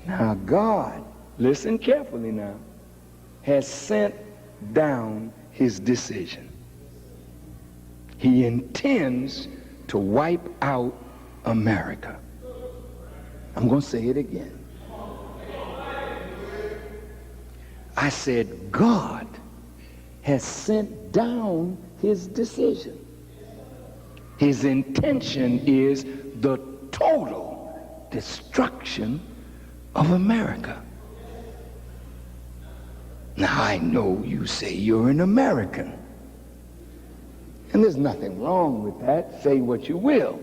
Now God, listen carefully now, has sent down his decision. He intends to wipe out America. I'm going to say it again. I said God has sent down his decision. His intention is the total destruction of America. Now I know you say you're an American. And there's nothing wrong with that. Say what you will.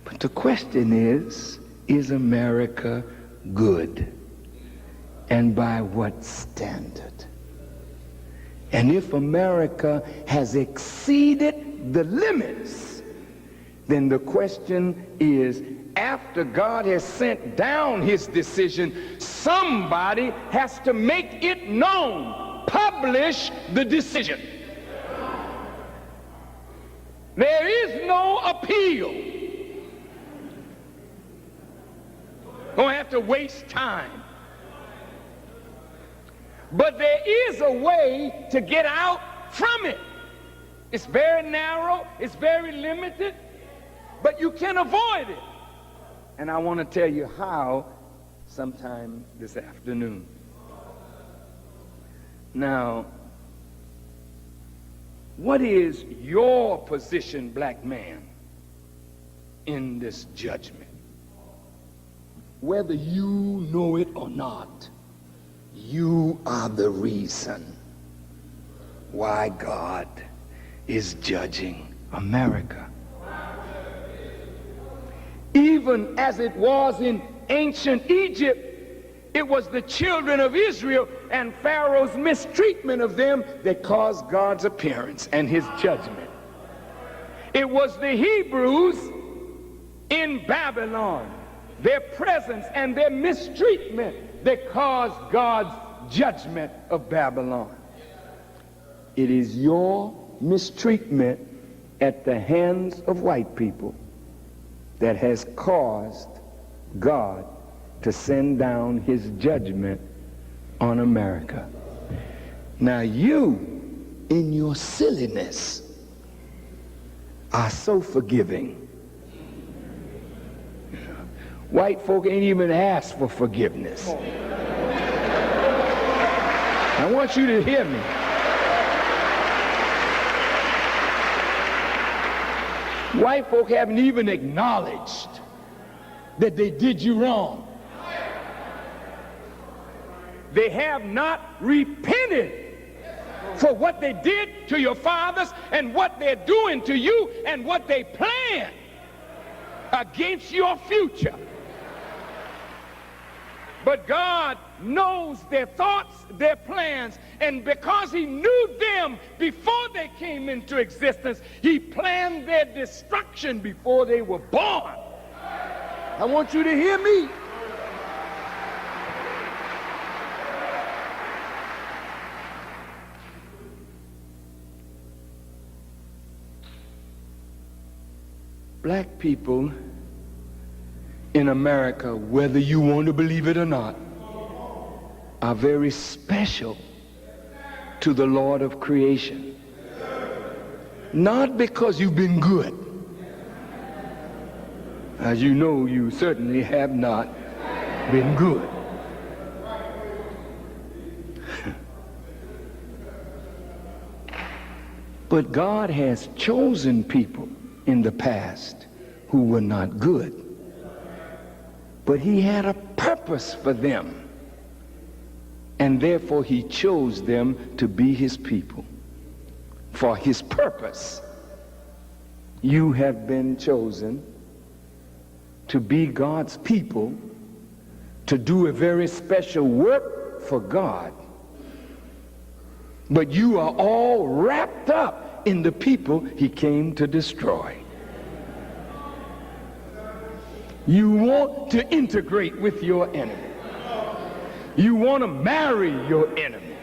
But the question is America good? And by what standard? And if America has exceeded the limits, then the question is, after God has sent down his decision, somebody has to make it known, publish the decision. There is no appeal. Don't have to waste time. But there is a way to get out from it. It's very narrow, it's very limited, but you can avoid it. And I want to tell you how sometime this afternoon. Now, what is your position, black man, in this judgment? Whether you know it or not, you are the reason why God is judging America. Even as it was in ancient Egypt, it was the children of Israel and Pharaoh's mistreatment of them that caused God's appearance and his judgment. It was the Hebrews in Babylon, their presence and their mistreatment, that caused God's judgment of Babylon. It is your mistreatment at the hands of white people that has caused God to send down his judgment on America. Now you, in your silliness, are so forgiving. White folk ain't even asked for forgiveness. I want you to hear me. White folk haven't even acknowledged that they did you wrong. They have not repented for what they did to your fathers and what they're doing to you and what they plan against your future. But God knows their thoughts, their plans, and because he knew them before they came into existence, he planned their destruction before they were born. I want you to hear me. Black people in America, whether you want to believe it or not, are very special to the Lord of creation. Not because you've been good. As you know, you certainly have not been good. But God has chosen people in the past who were not good. But he had a purpose for them. And therefore he chose them to be his people. For his purpose, you have been chosen to be God's people, to do a very special work for God. But you are all wrapped up in the people he came to destroy. You want to integrate with your enemy. You want to marry your enemy.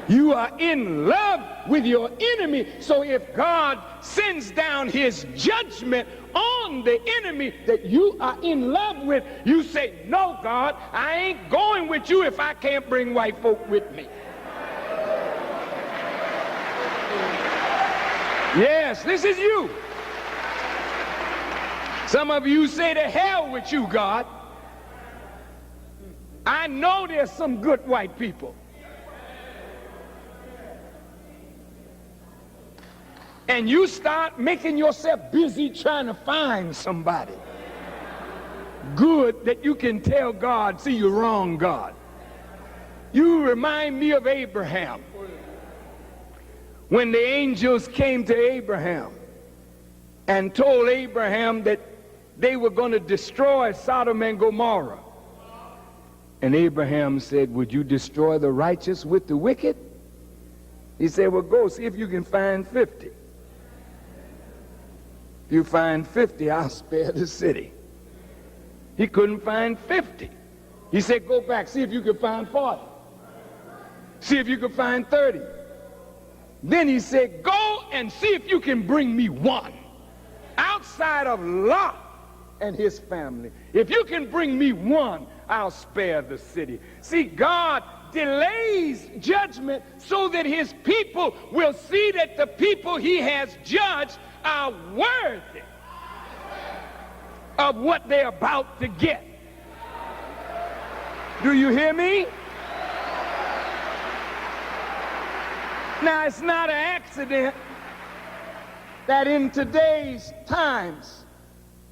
You are in love with your enemy. So if God sends down his judgment on the enemy that you are in love with, you say, no, God, I ain't going with you if I can't bring white folk with me. Yes, this is you. Some of you say, to hell with you, God. I know there's some good white people. And you start making yourself busy trying to find somebody good that you can tell God, see, you're wrong, God. You remind me of Abraham. When the angels came to Abraham and told Abraham that they were going to destroy Sodom and Gomorrah. And Abraham said, would you destroy the righteous with the wicked? He said, well, go see if you can find 50. If you find 50, I'll spare the city. He couldn't find 50. He said, go back, see if you can find 40. See if you can find 30. Then he said, go and see if you can bring me one outside of Lot and his family. If you can bring me one, I'll spare the city. See, God delays judgment so that his people will see that the people he has judged are worthy of what they're about to get. Do you hear me? Now, it's not an accident that in today's times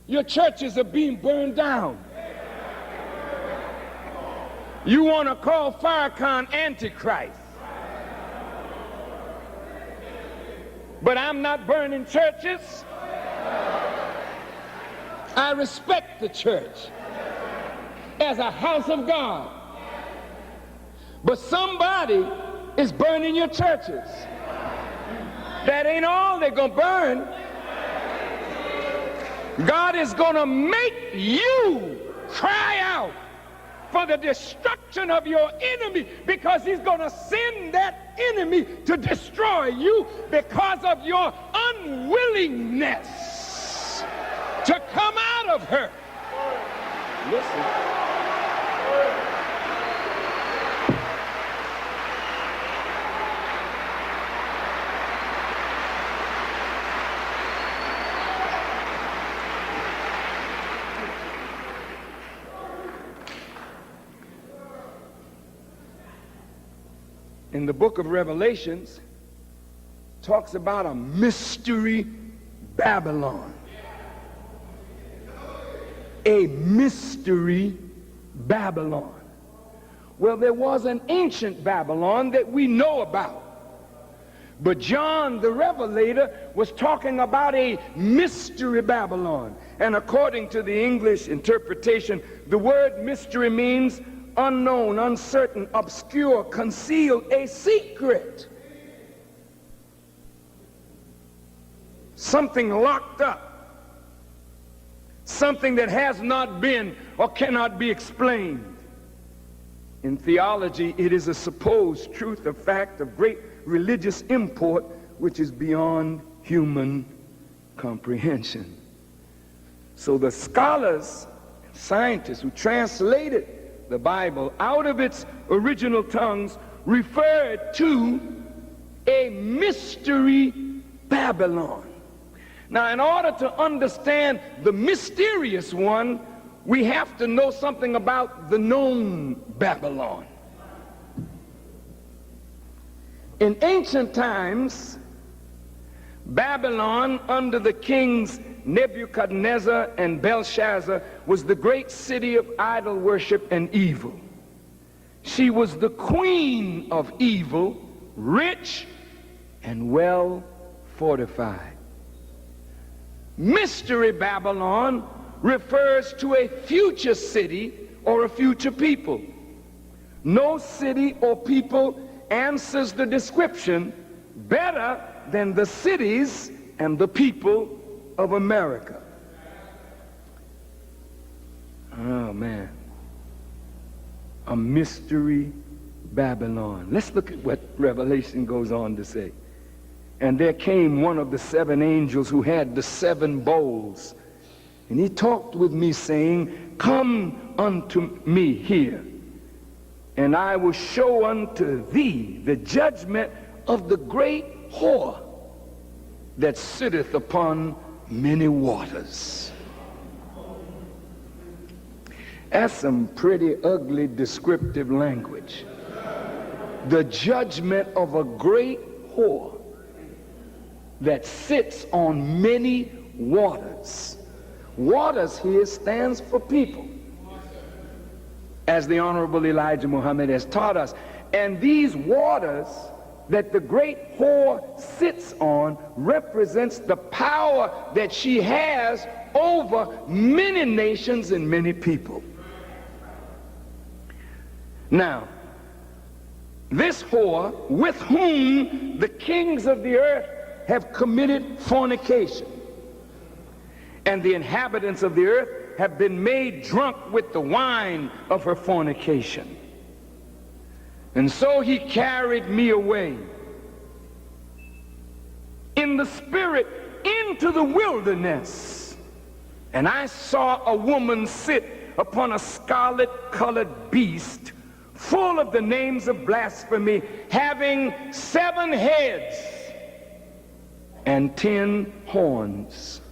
your churches are being burned down. You want to call Farrakhan Antichrist. But I'm not burning churches. I respect the church as a house of God. But somebody is burning your churches. That ain't all they're going to burn. God is going to make you cry out for the destruction of your enemy, because he's going to send that enemy to destroy you because of your unwillingness to come out of her. Listen. In the book of Revelations, talks about a mystery Babylon. A mystery Babylon. Well, there was an ancient Babylon that we know about. But John the Revelator was talking about a mystery Babylon. And according to the English interpretation, the word mystery means unknown, uncertain, obscure, concealed, a secret. Something locked up. Something that has not been or cannot be explained. In theology, it is a supposed truth, a fact of great religious import, which is beyond human comprehension. So the scholars and scientists who translated the Bible out of its original tongues referred to a mystery Babylon. Now, in order to understand the mysterious one, we have to know something about the known Babylon. In ancient times, Babylon, under the kings Nebuchadnezzar and Belshazzar, was the great city of idol worship and evil. She was the queen of evil, rich and well fortified. Mystery Babylon refers to a future city or a future people. No city or people answers the description better than the cities and the people of America. Oh man, a mystery Babylon. Let's look at what Revelation goes on to say. And there came one of the 7 angels who had the 7 bowls. And he talked with me, saying, Come unto me here, and I will show unto thee the judgment of the great whore that sitteth upon many waters. That's some pretty ugly descriptive language. The judgment of a great whore that sits on many waters. Waters here stands for people, as the Honorable Elijah Muhammad has taught us. And these waters that the great whore sits on represents the power that she has over many nations and many people. Now, this whore with whom the kings of the earth have committed fornication, and the inhabitants of the earth have been made drunk with the wine of her fornication. And so he carried me away in the spirit into the wilderness, and I saw a woman sit upon a scarlet-colored beast, full of the names of blasphemy, having 7 heads and 10 horns.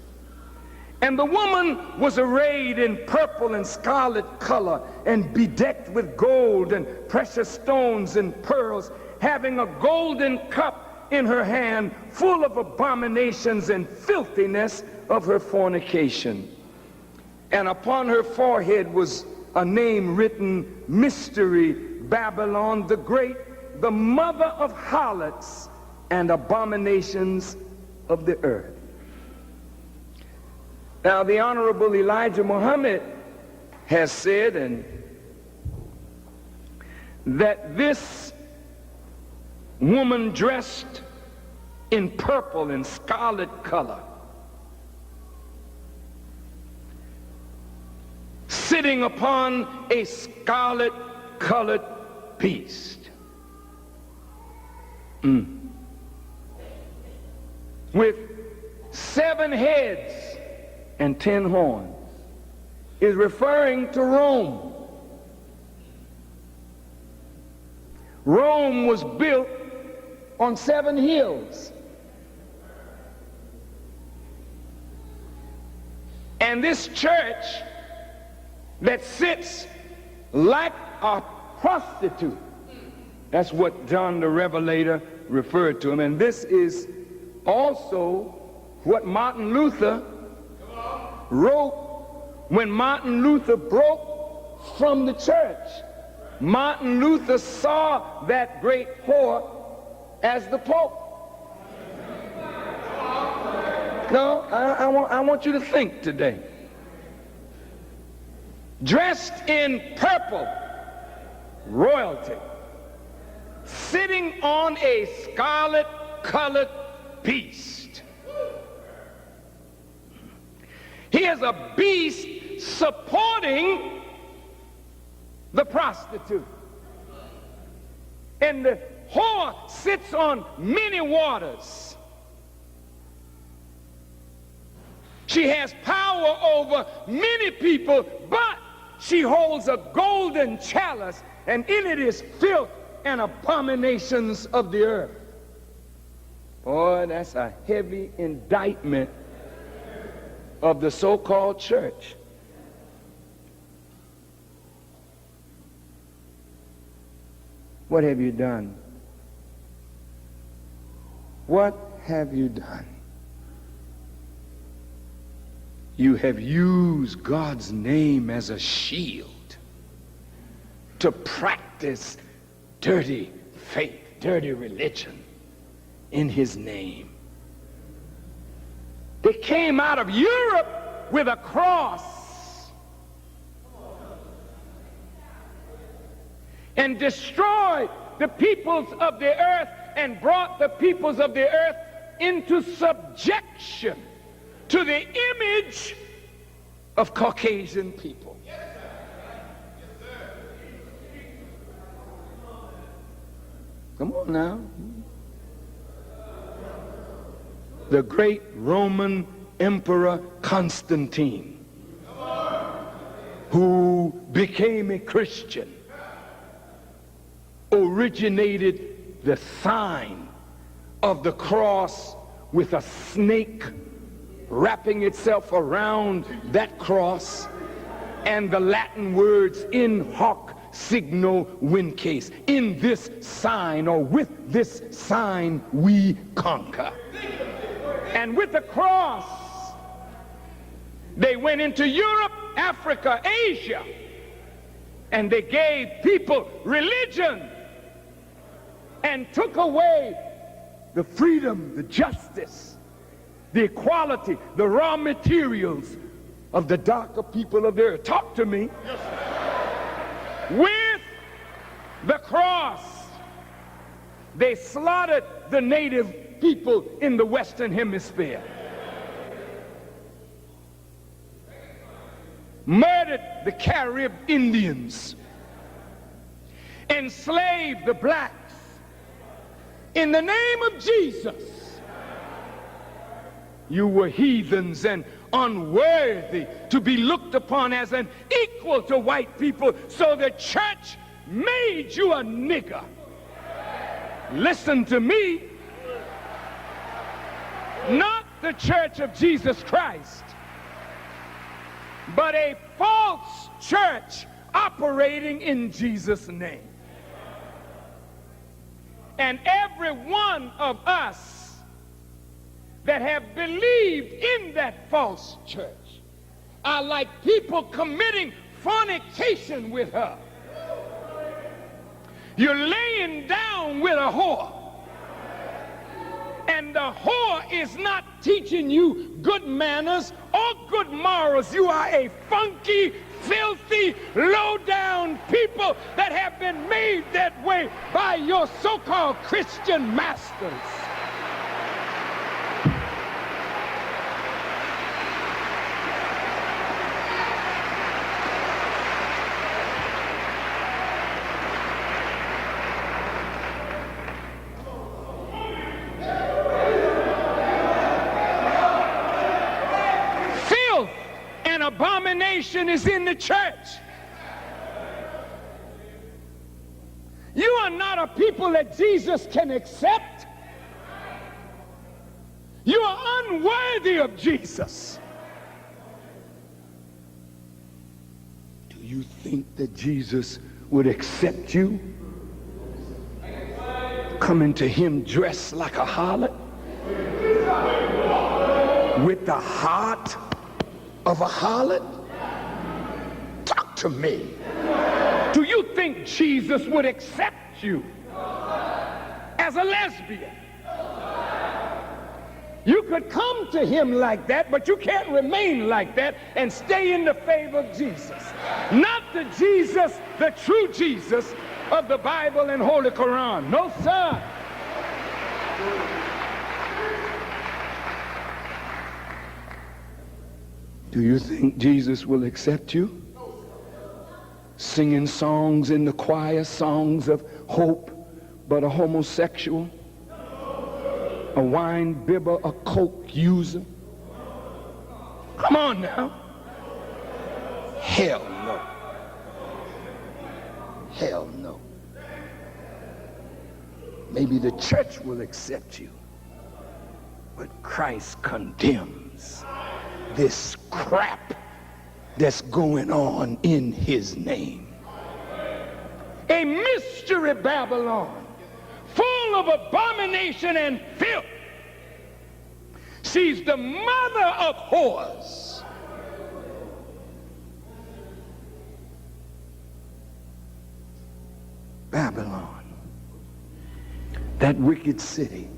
And the woman was arrayed in purple and scarlet color, and bedecked with gold and precious stones and pearls, having a golden cup in her hand, full of abominations and filthiness of her fornication. And upon her forehead was a name written, Mystery Babylon the Great, the mother of harlots and abominations of the earth. Now, the Honorable Elijah Muhammad has said that this woman dressed in purple and scarlet color, sitting upon a scarlet-colored beast, with 7 heads and 10 horns, is referring to Rome. Rome was built on 7 hills. And this church that sits like a prostitute, that's what John the Revelator referred to him. And this is also what Martin Luther wrote when Martin Luther broke from the church. Martin Luther saw that great whore as the Pope. No, I want you to think today. Dressed in purple, royalty, sitting on a scarlet-colored beast. He is a beast supporting the prostitute. And the whore sits on many waters. She has power over many people, but she holds a golden chalice, and in it is filth and abominations of the earth. Boy, that's a heavy indictment of the so-called church. What have you done? What have you done? You have used God's name as a shield to practice dirty faith, dirty religion in his name. They came out of Europe with a cross and destroyed the peoples of the earth and brought the peoples of the earth into subjection to the image of Caucasian people. Come on now. The great Roman Emperor Constantine, who became a Christian, originated the sign of the cross with a snake wrapping itself around that cross, and the Latin words in hoc signo vinces. In this sign, or with this sign, we conquer. And with the cross, they went into Europe, Africa, Asia, and they gave people religion and took away the freedom, the justice, the equality, the raw materials of the darker people of the earth. Talk to me. With the cross, they slaughtered the native people in the Western Hemisphere, murdered the Carib Indians, enslaved the blacks. In the name of Jesus, you were heathens and unworthy to be looked upon as an equal to white people, so the church made you a nigger. Listen to me. Not the Church of Jesus Christ, but a false church operating in Jesus' name. And every one of us that have believed in that false church are like people committing fornication with her. You're laying down with a whore, and the whore is not teaching you good manners or good morals. You are a funky, filthy, low-down people that have been made that way by your so-called Christian masters. Abomination is in the church. You are not a people that Jesus can accept. You are unworthy of Jesus. Do you think that Jesus would accept you coming to him dressed like a harlot with the heart of a harlot? Talk to me. Do you think Jesus would accept you as a lesbian? You could come to him like that, but you can't remain like that and stay in the favor of Jesus. Not the Jesus, the true Jesus of the Bible and Holy Quran. No, sir. Do you think Jesus will accept you? Singing songs in the choir, songs of hope, but a homosexual, a wine bibber, a coke user? Come on now. Hell no. Hell no. Maybe the church will accept you, but Christ condemns this crap that's going on in his name. A mystery Babylon, full of abomination and filth. She's the mother of whores. Babylon, that wicked city.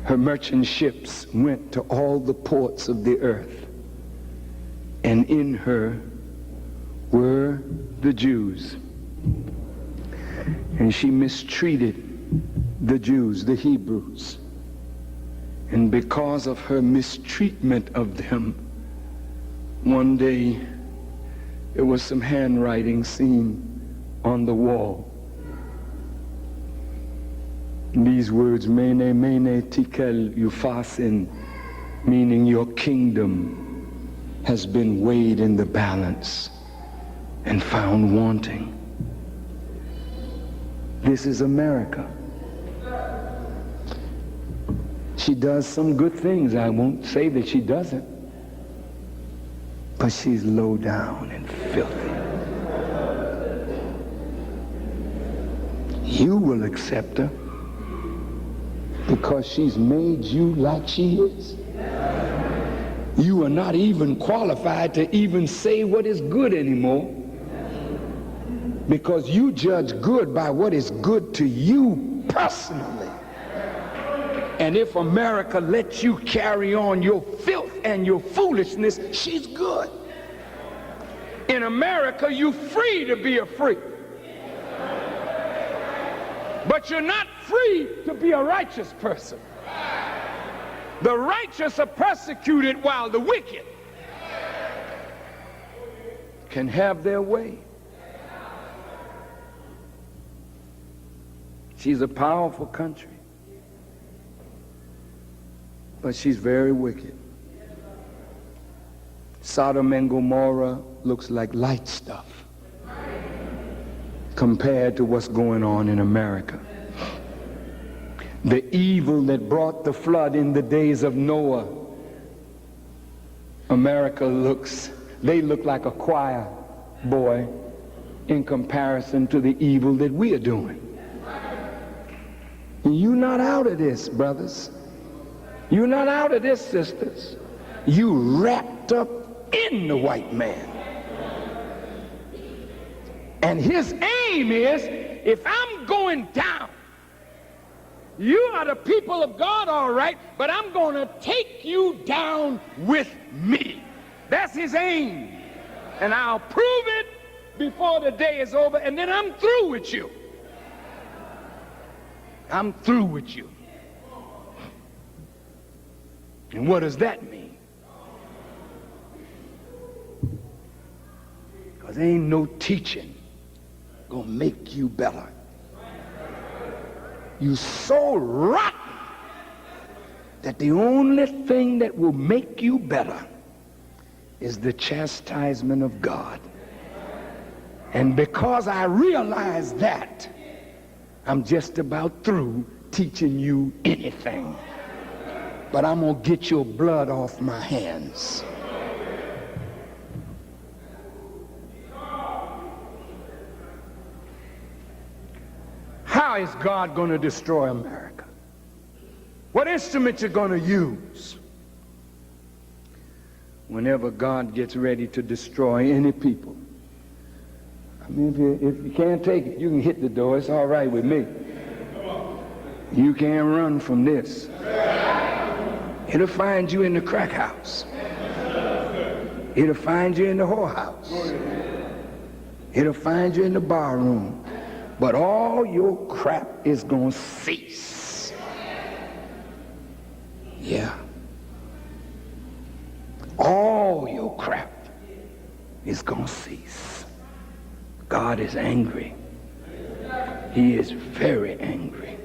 Her merchant ships went to all the ports of the earth, and in her were the Jews. And she mistreated the Jews, the Hebrews. And because of her mistreatment of them, one day there was some handwriting seen on the wall. These words, mene, mene, tekel, upharsin, meaning your kingdom has been weighed in the balance and found wanting. This is America. She does some good things. I won't say that she doesn't. But she's low down and filthy. You will accept her because she's made you like she is. You are not even qualified to even say what is good anymore, because you judge good by what is good to you personally. And if America lets you carry on your filth and your foolishness, she's good. In America, you're free to be a freak. But you're not free to be a righteous person. The righteous are persecuted while the wicked can have their way. She's a powerful country, but she's very wicked. Sodom and Gomorrah looks like light stuff compared to what's going on in America. The evil that brought the flood in the days of Noah, America they look like a choir boy in comparison to the evil that we are doing. You're not out of this, brothers. You're not out of this, sisters. You wrapped up in the white man. And his aim is, if I'm going down, you are the people of God, all right, but I'm going to take you down with me. That's his aim. And I'll prove it before the day is over, and then I'm through with you. I'm through with you. And what does that mean? Because ain't no teaching gonna make you better. You so rotten that the only thing that will make you better is the chastisement of God. And because I realize that, I'm just about through teaching you anything. But I'm gonna get your blood off my hands. How is God going to destroy America? What instrument you're going to use? Whenever God gets ready to destroy any people, I mean, if you can't take it, you can hit the door. It's all right with me. You can't run from this. It'll find you in the crack house. It'll find you in the whorehouse. It'll find you in the bar room. But all your crap is going to cease. Yeah. All your crap is going to cease. God is angry. He is very angry.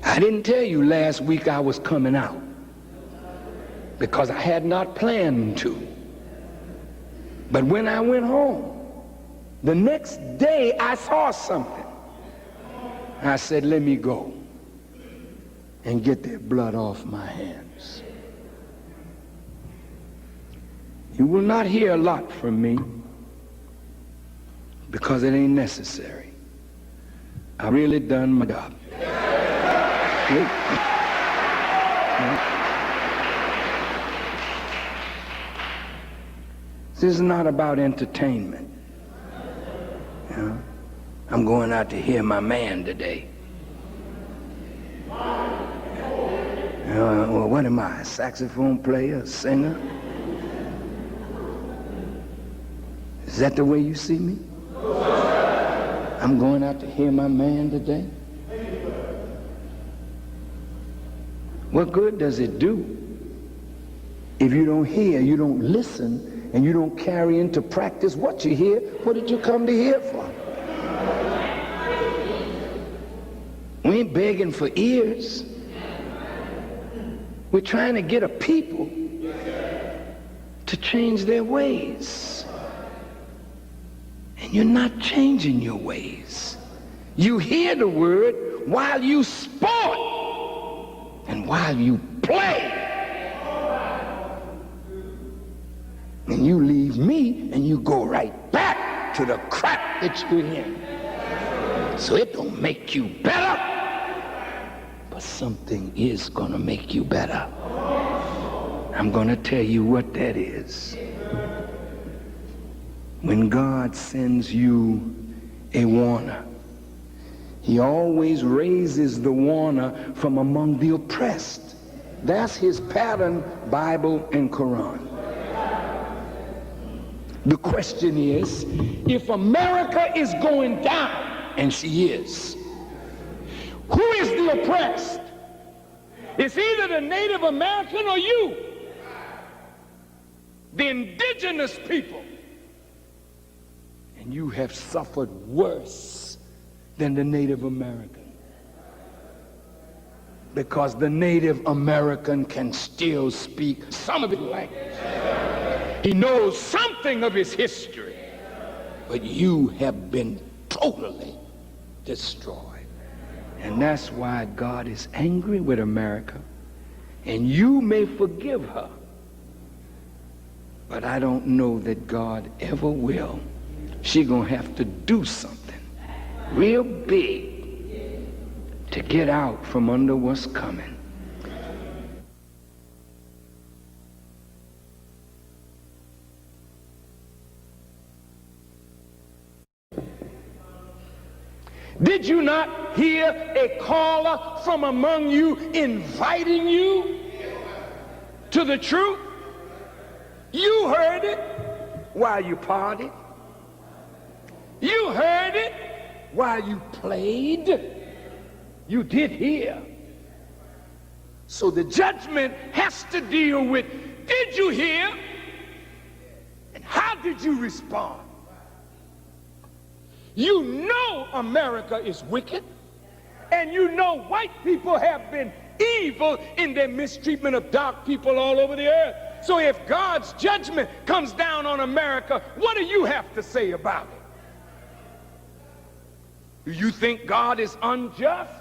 I didn't tell you last week I was coming out because I had not planned to. But when I went home, the next day I saw something. I said, let me go and get their blood off my hands. You will not hear a lot from me because it ain't necessary. I really done my job. This is not about entertainment. You know? I'm going out to hear my man today. Well, what am I, a saxophone player, a singer? Is that the way you see me? I'm going out to hear my man today? What good does it do if you don't hear, you don't listen, and you don't carry into practice what you hear? What did you come to hear for? ain't begging for ears. We're trying to get a people to change their ways. And you're not changing your ways. You hear the word while you sport and while you play. And you leave me and you go right back to the crap that you're in. So it don't make you better, but something is gonna make you better. I'm gonna tell you what that is. When God sends you a warner, he always raises the warner from among the oppressed. That's his pattern, Bible and Quran. The question is, if America is going down, and she is, who is the oppressed? It's either the Native American or you, the indigenous people. And you have suffered worse than the Native American, because the Native American can still speak some of his language. He knows something of his history, but you have been totally destroyed. And that's why God is angry with America. And you may forgive her, but I don't know that God ever will. She's gonna have to do something real big to get out from under what's coming. Did you not hear a caller from among you inviting you to the truth? You heard it while you partied. You heard it while you played. You did hear. So the judgment has to deal with, did you hear? And how did you respond? You know America is wicked, and you know white people have been evil in their mistreatment of dark people all over the earth. So if God's judgment comes down on America, what do you have to say about it? Do you think God is unjust?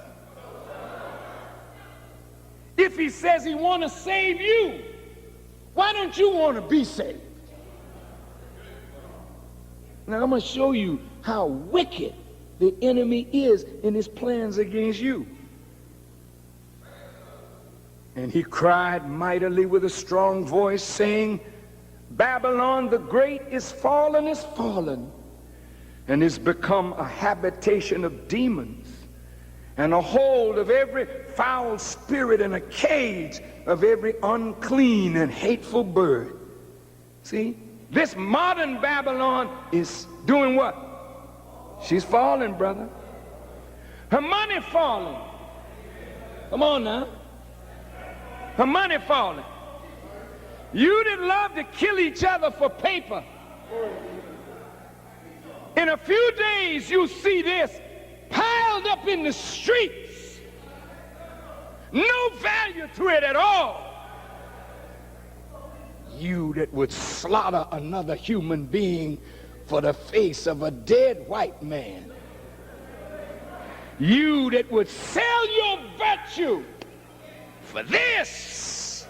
If he says he want to save you, why don't you want to be saved? Now I'm going to show you how wicked the enemy is in his plans against you. And he cried mightily with a strong voice, saying, Babylon the great is fallen, and is become a habitation of demons, and a hold of every foul spirit, and a cage of every unclean and hateful bird. See, this modern Babylon is doing what? She's falling, brother. Her money falling. Come on now. Her money falling. You that love to kill each other for paper, in a few days you'll see this piled up in the streets. No value to it at all. You that would slaughter another human being for the face of a dead white man. You that would sell your virtue for this,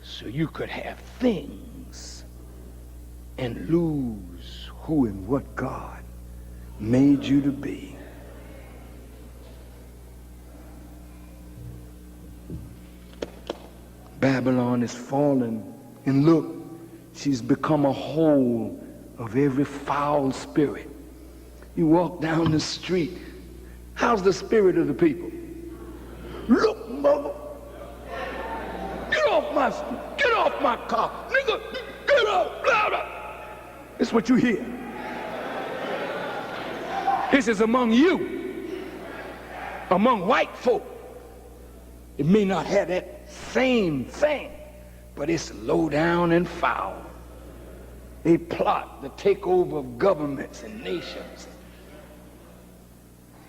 so you could have things and lose who and what God made you to be. Babylon is fallen, and look, she's become a whole of every foul spirit. You walk down the street, how's the spirit of the people? Look, mother, get off my car, nigga, get off, louder. That's what you hear. This is among you, among white folk. It may not have that same thing, but it's low down and foul. They plot the takeover of governments and nations.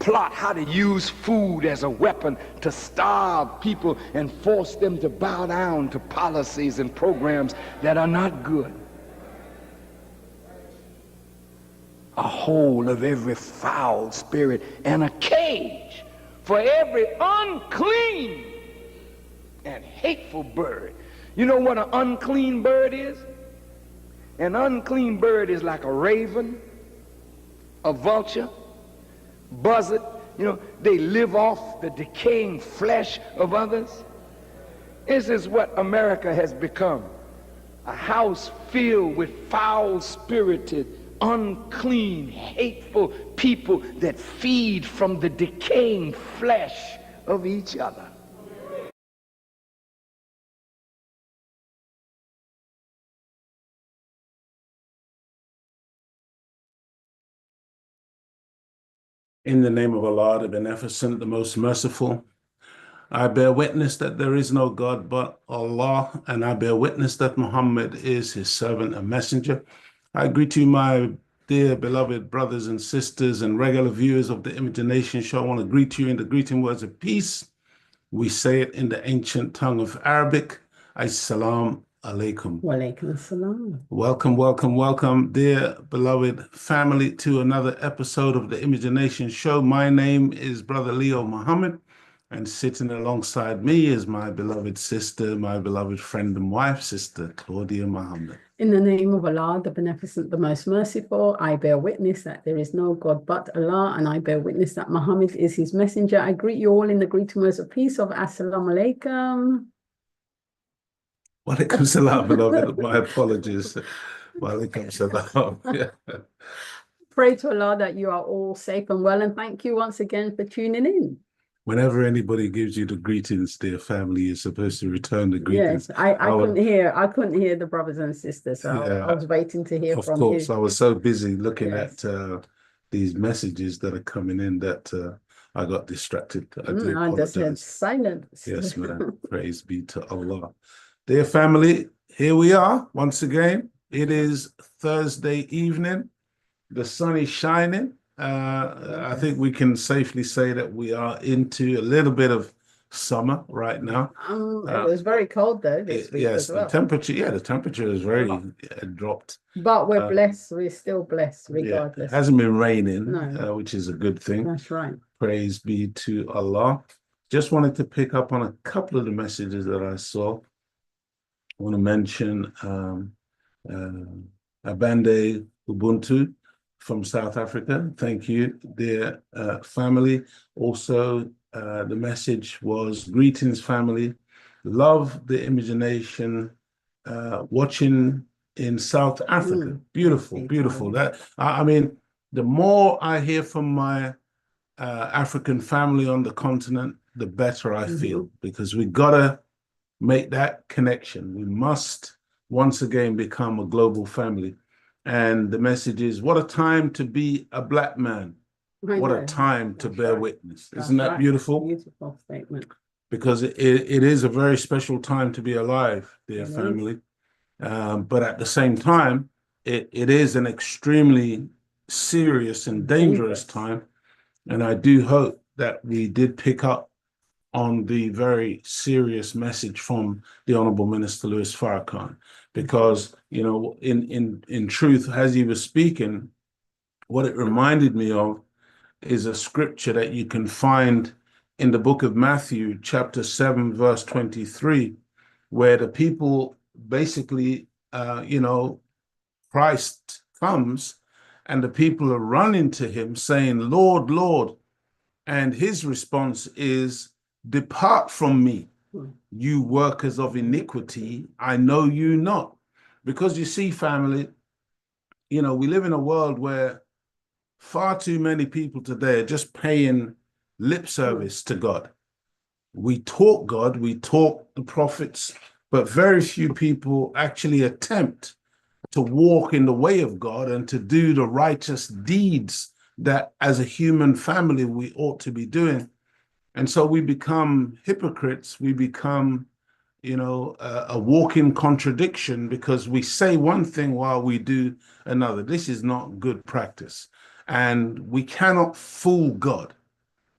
plot how to use food as a weapon to starve people and force them to bow down to policies and programs that are not good. A hole of every foul spirit and a cage for every unclean and hateful bird. You know what an unclean bird is? An unclean bird is like a raven, a vulture, buzzard. You know, they live off the decaying flesh of others. This is what America has become. A house filled with foul-spirited, unclean, hateful people that feed from the decaying flesh of each other. In the name of Allah, the Beneficent, the Most Merciful, I bear witness that there is no God but Allah, and I bear witness that Muhammad is his servant and messenger. I greet you, my dear beloved brothers and sisters and regular viewers of the Imagination Show. I want to greet you in the greeting words of peace. We say it in the ancient tongue of Arabic. Assalamu alaikum. Wa alaikum assalam. Welcome, welcome, welcome, dear beloved family, to another episode of the Imagination Show. My name is Brother Leo Muhammad, and sitting alongside me is my beloved sister, my beloved friend and wife, Sister Claudia Muhammad. In the name of Allah, the Beneficent, the Most Merciful, I bear witness that there is no God but Allah, and I bear witness that Muhammad is his messenger. I greet you all in the greeting words of peace of Assalamu alaikum. Wa alaikum salam, beloved. My apologies. Wa alaikum salam. Yeah. Pray to Allah that you are all safe and well, and thank you once again for tuning in. Whenever anybody gives you the greetings, dear family, you're supposed to return the greetings. Yes, I couldn't hear the brothers and sisters, so Yeah, I was waiting to hear from you. Of course, I was so busy looking Yes. at these messages that are coming in that I got distracted. I do I just heard apologize. silence. Yes, man. Praise be to Allah. Dear family, here we are once again. It is Thursday evening. The sun is shining. I think we can safely say that we are into a little bit of summer right now. It was very cold though this week Yes, as well. the temperature is very dropped. But we're blessed. We're still blessed regardless. It hasn't been raining, No. which is a good thing. That's right. Praise be to Allah. Just wanted to pick up on a couple of the messages that I saw. I want to mention Abande Ubuntu from South Africa. Thank you, dear family. Also, the message was, greetings, family. Love the Imagination, watching in South Africa. Beautiful, beautiful. That I mean, the more I hear from my African family on the continent, the better I feel, because we gotta make that connection. We must once again become a global family. And the message is, what a time to be a black man. What a time to bear witness. Isn't that beautiful? Beautiful statement. Because it is a very special time to be alive, dear family. But at the same time, it is an extremely serious and dangerous time. And I do hope that we did pick up on the very serious message from the Honorable Minister Louis Farrakhan, because, you know, in truth, as he was speaking, what it reminded me of is a scripture that you can find in the book of Matthew, chapter 7, verse 23, where the people basically, Christ comes and the people are running to him saying, Lord, Lord. And his response is, depart from me, you workers of iniquity, I know you not. Because you see, family, we live in a world where far too many people today are just paying lip service to God. We talk God, we talk the prophets, but very few people actually attempt to walk in the way of God and to do the righteous deeds that as a human family we ought to be doing. And so we become hypocrites. We become, a walking contradiction, because we say one thing while we do another. This is not good practice. And we cannot fool God.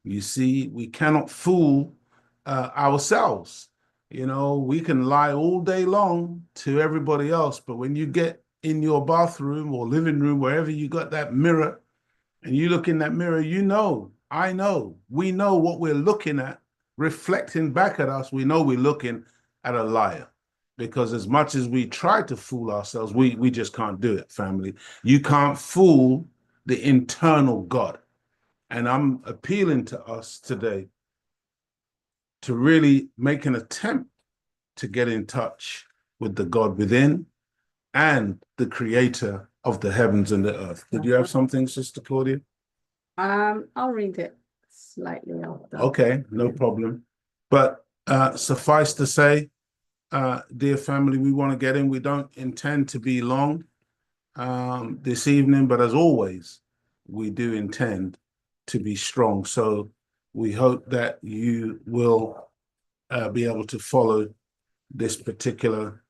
You see, we cannot fool ourselves. You know, we can lie all day long to everybody else, but when you get in your bathroom or living room, wherever you got that mirror, and you look in that mirror, you know, I know, we know what we're looking at, reflecting back at us. We know we're looking at a liar. Because as much as we try to fool ourselves, we just can't do it, family. You can't fool the internal God. And I'm appealing to us today to really make an attempt to get in touch with the God within and the creator of the heavens and the earth. Did you have something, Sister Claudia? I'll read it slightly after. Okay, no problem. But suffice to say, dear family, we want to get in. We don't intend to be long this evening, but as always, we do intend to be strong. So we hope that you will be able to follow this particular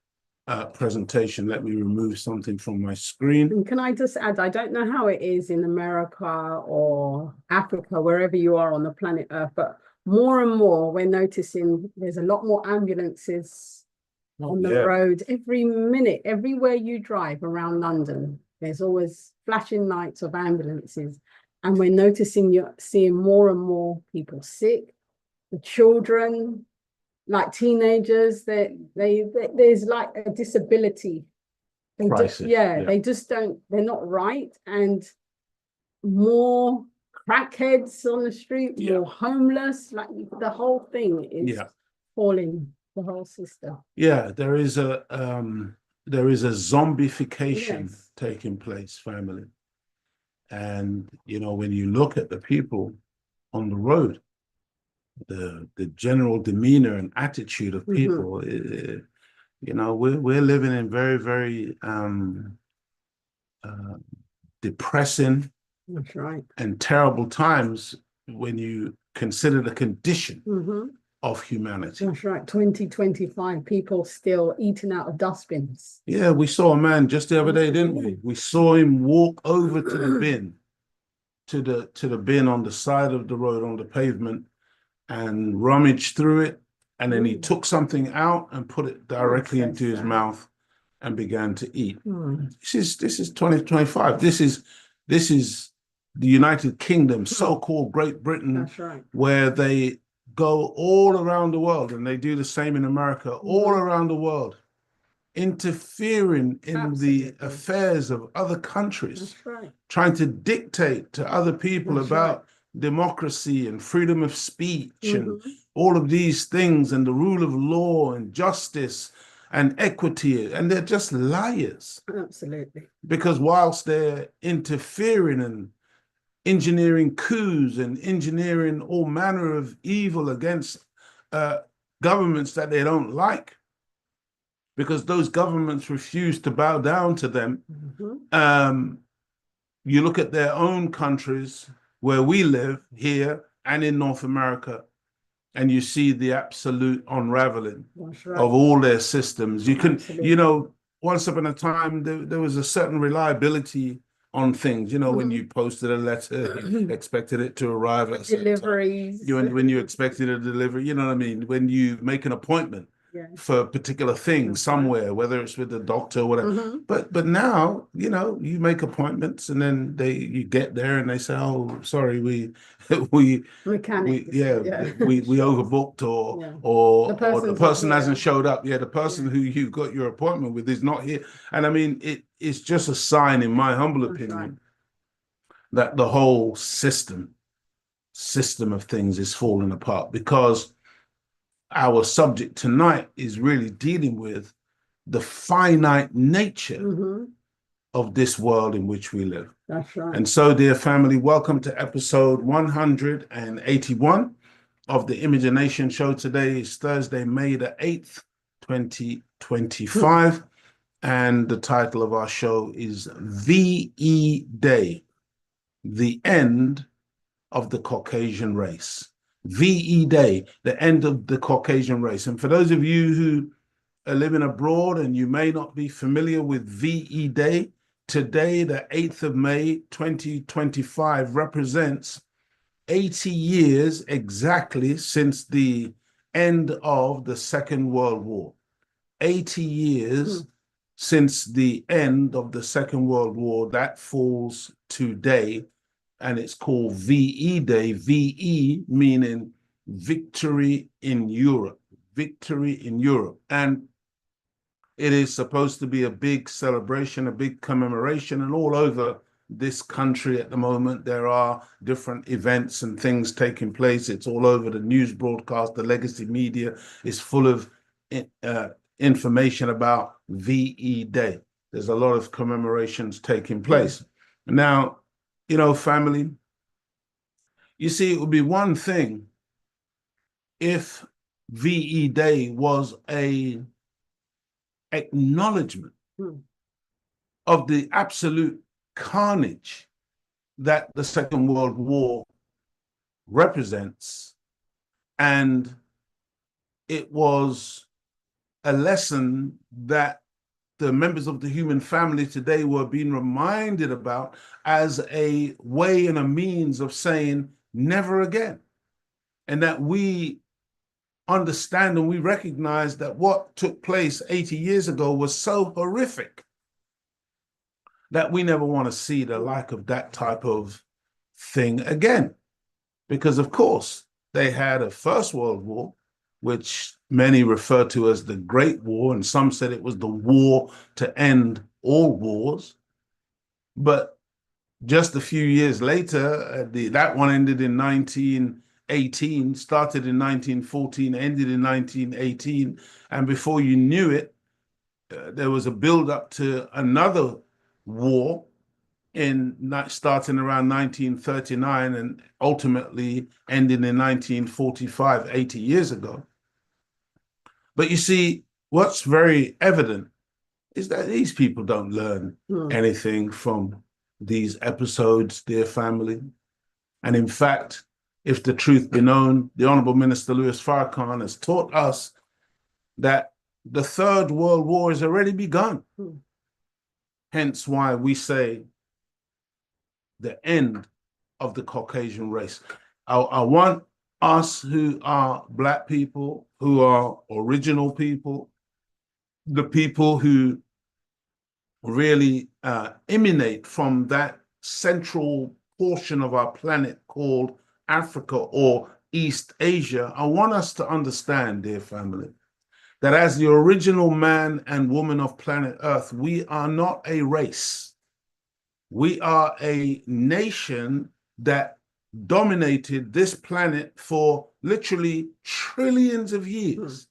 presentation. Let me remove something from my screen. And can I just add, I don't know how it is in America or Africa, wherever you are on the planet Earth, but more and more we're noticing there's a lot more ambulances on the road every minute, everywhere you drive around London. There's always flashing lights of ambulances. And we're noticing you're seeing more and more people sick, the children, like teenagers, there's like a disability. Crisis, They just don't, they're not right. And more crackheads on the street, more homeless, like the whole thing is falling, the whole system. Yeah, there is a zombification taking place, family. And you know, when you look at the people on the road, the general demeanor and attitude of people, you know, we're living in very, very depressing and terrible times when you consider the condition of humanity. That's right. 2025, people still eating out of dustbins. Yeah, we saw a man just the other day, didn't we? We saw him walk over to the bin, to the bin on the side of the road on the pavement, and rummage through it, and then he took something out and put it directly into his mouth and began to eat. This is 2025. This is the United Kingdom, so-called Great Britain, where they go all around the world, and they do the same in America, all around the world, interfering in the affairs of other countries, trying to dictate to other people about democracy and freedom of speech and all of these things, and the rule of law and justice and equity, and they're just liars. Absolutely. Because whilst they're interfering and engineering coups and engineering all manner of evil against governments that they don't like, because those governments refuse to bow down to them. You look at their own countries where we live here and in North America, and you see the absolute unraveling of all their systems. You can, you know, once upon a time, there was a certain reliability on things. You know, when you posted a letter, you expected it to arrive at deliveries. When you expected a delivery, you know what I mean? When you make an appointment for a particular thing somewhere, whether it's with the doctor or whatever. But now, you know, you make appointments and then you get there and they say, oh, sorry, we overbooked or the person hasn't showed up. Yeah, the person who you got your appointment with is not here. And I mean, it's just a sign, in my humble opinion, that the whole system of things is falling apart, because our subject tonight is really dealing with the finite nature of this world in which we live. That's right. And so, dear family, welcome to episode 181 of the Imagination Show. Today is Thursday, May the 8th, 2025. And the title of our show is VE Day, the end of the Caucasian race. VE Day, the end of the Caucasian race. And for those of you who are living abroad and you may not be familiar with VE Day, today, the 8th of May, 2025, represents 80 years exactly since the end of the Second World War. 80 years since the end of the Second World War. That falls today, and it's called VE Day. VE meaning victory in Europe, victory in Europe. And it is supposed to be a big celebration, a big commemoration, and all over this country at the moment, there are different events and things taking place. It's all over the news broadcast. The legacy media is full of information about VE Day. There's a lot of commemorations taking place. Now, you know, family, you see, it would be one thing if VE Day was a acknowledgement of the absolute carnage that the Second World War represents, and it was a lesson that the members of the human family today were being reminded about as a way and a means of saying never again, and that we understand and we recognize that what took place 80 years ago was so horrific that we never want to see the like of that type of thing again. Because, of course, they had a First World War, which many refer to as the Great War, and some said it was the war to end all wars. But just a few years later, that one ended in 1918, started in 1914, ended in 1918. And before you knew it, there was a build-up to another war starting around 1939 and ultimately ending in 1945, 80 years ago. But you see, what's very evident is that these people don't learn anything from these episodes, dear family. And in fact, if the truth be known, the Honorable Minister Louis Farrakhan has taught us that the Third World War has already begun. Hence why we say the end of the Caucasian race. I want us who are Black people, who are original people, the people who really emanate from that central portion of our planet called Africa or East Asia. I want us to understand, dear family, that as the original man and woman of planet Earth, we are not a race. We are a nation that dominated this planet for literally trillions of years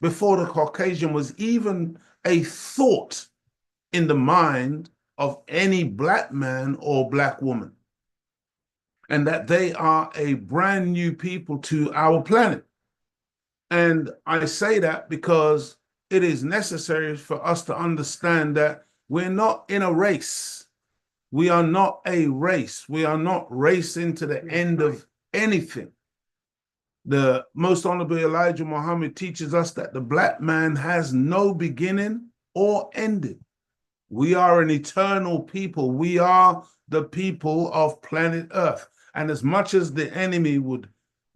before the Caucasian was even a thought in the mind of any Black man or Black woman. And that they are a brand new people to our planet. And I say that because it is necessary for us to understand that we're not in a race. We are not a race. We are not racing to the end of anything. The Most Honorable Elijah Muhammad teaches us that the Black man has no beginning or ending. We are an eternal people. We are the people of planet Earth. And as much as the enemy would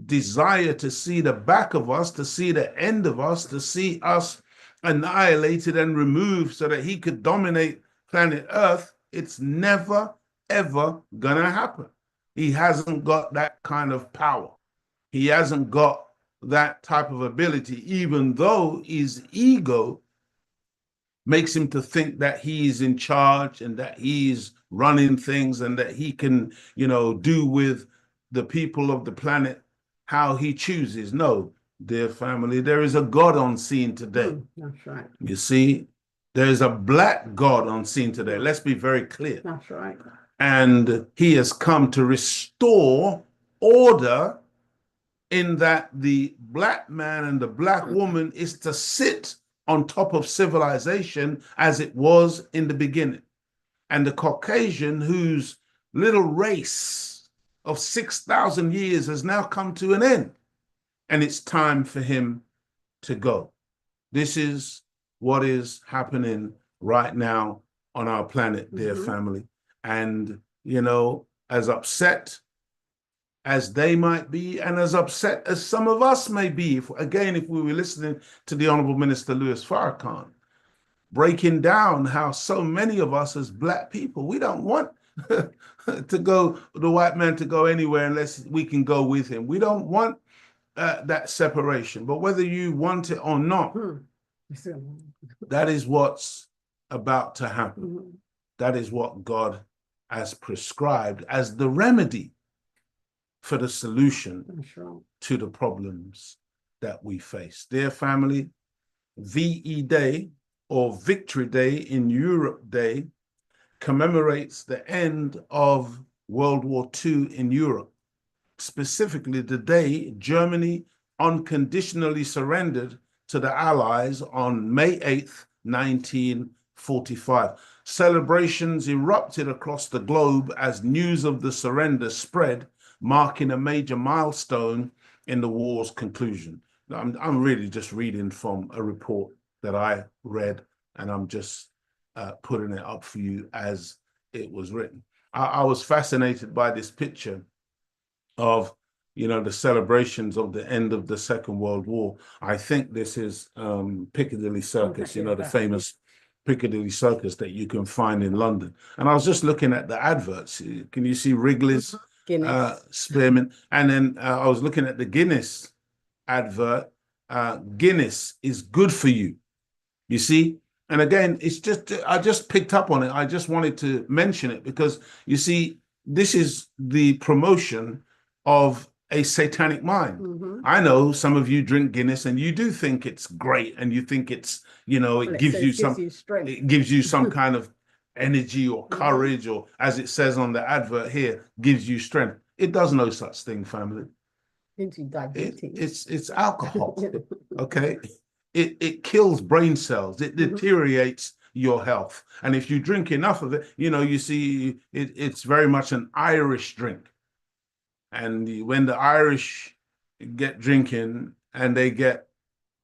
desire to see the back of us, to see the end of us, to see us annihilated and removed so that he could dominate planet Earth, it's never, ever gonna happen. He hasn't got that kind of power. He hasn't got that type of ability, even though his ego makes him to think that he's in charge and that he's running things and that he can, do with the people of the planet how he chooses. No, dear family, there is a God on scene today. That's right. You see, there's a Black God on scene today. Let's be very clear. That's right. And he has come to restore order in that the Black man and the Black woman is to sit on top of civilization as it was in the beginning. And the Caucasian, whose little race of 6,000 years has now come to an end, and it's time for him to go. This is what is happening right now on our planet, dear family. And, as upset as they might be and as upset as some of us may be. If we were listening to the Honorable Minister Louis Farrakhan, breaking down how so many of us as Black people, we don't want the white man to go anywhere unless we can go with him. We don't want that separation. But whether you want it or not, that is what's about to happen. That is what God has prescribed as the remedy for the solution to the problems that we face. Dear family, VE Day, or Victory Day in Europe Day, commemorates the end of World War II in Europe, specifically the day Germany unconditionally surrendered to the Allies on May 8th, 1945. Celebrations erupted across the globe as news of the surrender spread, marking a major milestone in the war's conclusion. I'm really just reading from a report that I read, and I'm just putting it up for you as it was written. I was fascinated by this picture of, the celebrations of the end of the Second World War. I think this is Piccadilly Circus, the famous Piccadilly Circus that you can find in London. And I was just looking at the adverts. Can you see Wrigley's, Spearmint? And then I was looking at the Guinness advert. Guinness is good for you. You see? And again, I just picked up on it. I just wanted to mention it because, you see, this is the promotion of a satanic mind. I know some of you drink Guinness and you do think it's great and you think it's, it gives you some kind of energy or courage, or as it says on the advert here, gives you strength. It does no such thing, family. It's alcohol. Okay. It kills brain cells. It deteriorates your health. And if you drink enough of it, you see it's very much an Irish drink. And when the Irish get drinking and they get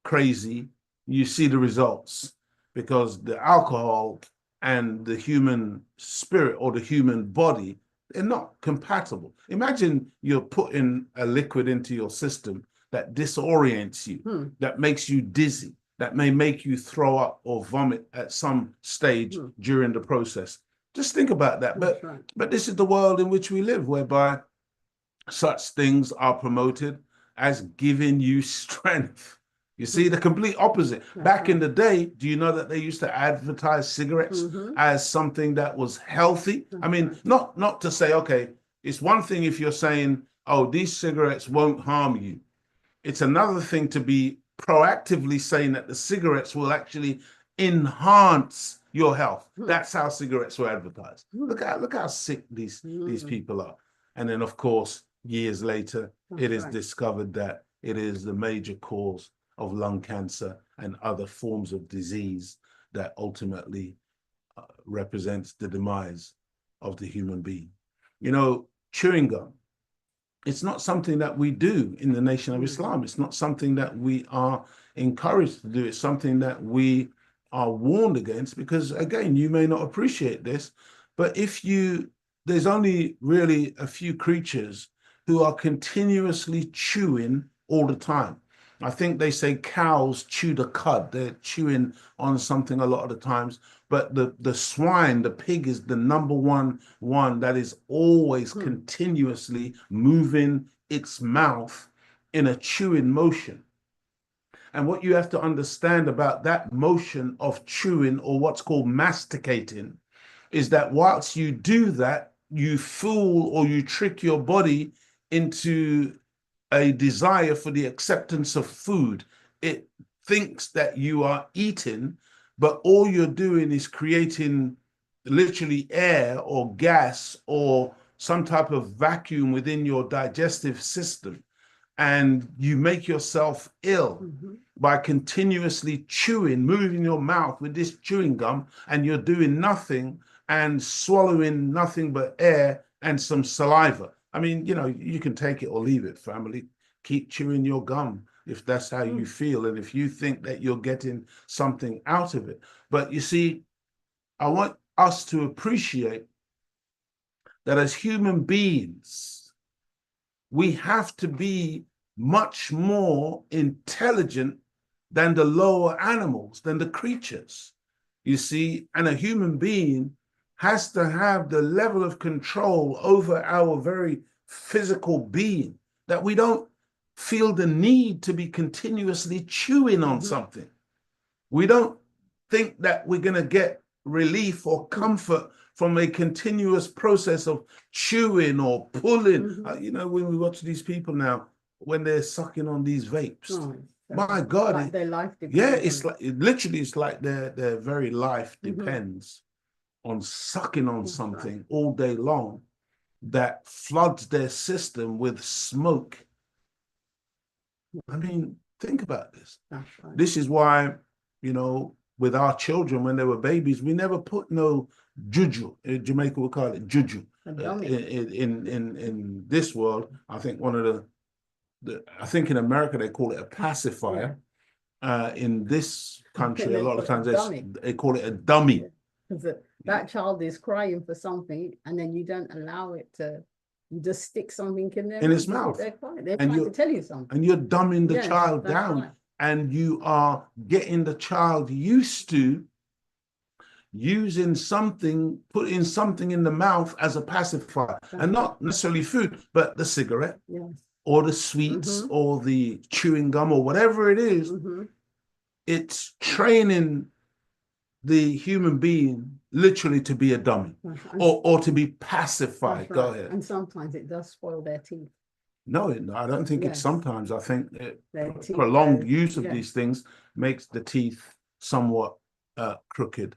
crazy, you see the results, because the alcohol and the human spirit or the human body, they're not compatible. Imagine you're putting a liquid into your system that disorients you, that makes you dizzy, that may make you throw up or vomit at some stage during the process. Just think about that. But this is the world in which we live, whereby such things are promoted as giving you strength. You see, the complete opposite. Back in the day, do you know that they used to advertise cigarettes as something that was healthy? I mean, not to say, okay, it's one thing if you're saying, oh, these cigarettes won't harm you. It's another thing to be proactively saying that the cigarettes will actually enhance your health. That's how cigarettes were advertised. Look how sick these people are. And then, of course, years later, it is discovered that it is the major cause of lung cancer and other forms of disease that ultimately represents the demise of the human being. Chewing gum, it's not something that we do in the Nation of Islam. It's not something that we are encouraged to do. It's something that we are warned against, because, again, you may not appreciate this, but there's only really a few creatures who are continuously chewing all the time. I think they say cows chew the cud. They're chewing on something a lot of the times. But the swine, the pig, is the number one that is always continuously moving its mouth in a chewing motion. And what you have to understand about that motion of chewing, or what's called masticating, is that whilst you do that, you fool or you trick your body into a desire for the acceptance of food. It thinks that you are eating, but all you're doing is creating literally air or gas or some type of vacuum within your digestive system. And you make yourself ill by continuously chewing, moving your mouth with this chewing gum, and you're doing nothing and swallowing nothing but air and some saliva. I mean, you can take it or leave it, family. Keep chewing your gum if that's how you feel, and if you think that you're getting something out of it. But you see, I want us to appreciate that as human beings, we have to be much more intelligent than the lower animals, than the creatures, you see. And a human being has to have the level of control over our very physical being that we don't feel the need to be continuously chewing on something. We don't think that we're going to get relief or comfort from a continuous process of chewing or pulling. You know, when we watch these people now, when they're sucking on these vapes, my God, like their life yeah, it's like literally, it's like their very life depends on sucking on something all day long that floods their system with smoke. I mean, think about this. This is why, you know, with our children when they were babies, we never put no juju. In Jamaica, we call it juju. In this world, I think one of I think in America they call it a pacifier. In this country, a lot of times they call it a dummy. Because that child is crying for something, and then you don't allow it to. You just stick something in their its mouth. They're trying to tell you something. And you're dumbing the child down, and you are getting the child used to using something, putting something in the mouth as a pacifier, and not necessarily food, but the cigarette, or the sweets, or the chewing gum, or whatever it is. It's training the human being literally to be a dummy, or to be pacified. Go ahead. And sometimes it does spoil their teeth. No, I don't think it's sometimes. I think prolonged use of these things makes the teeth somewhat crooked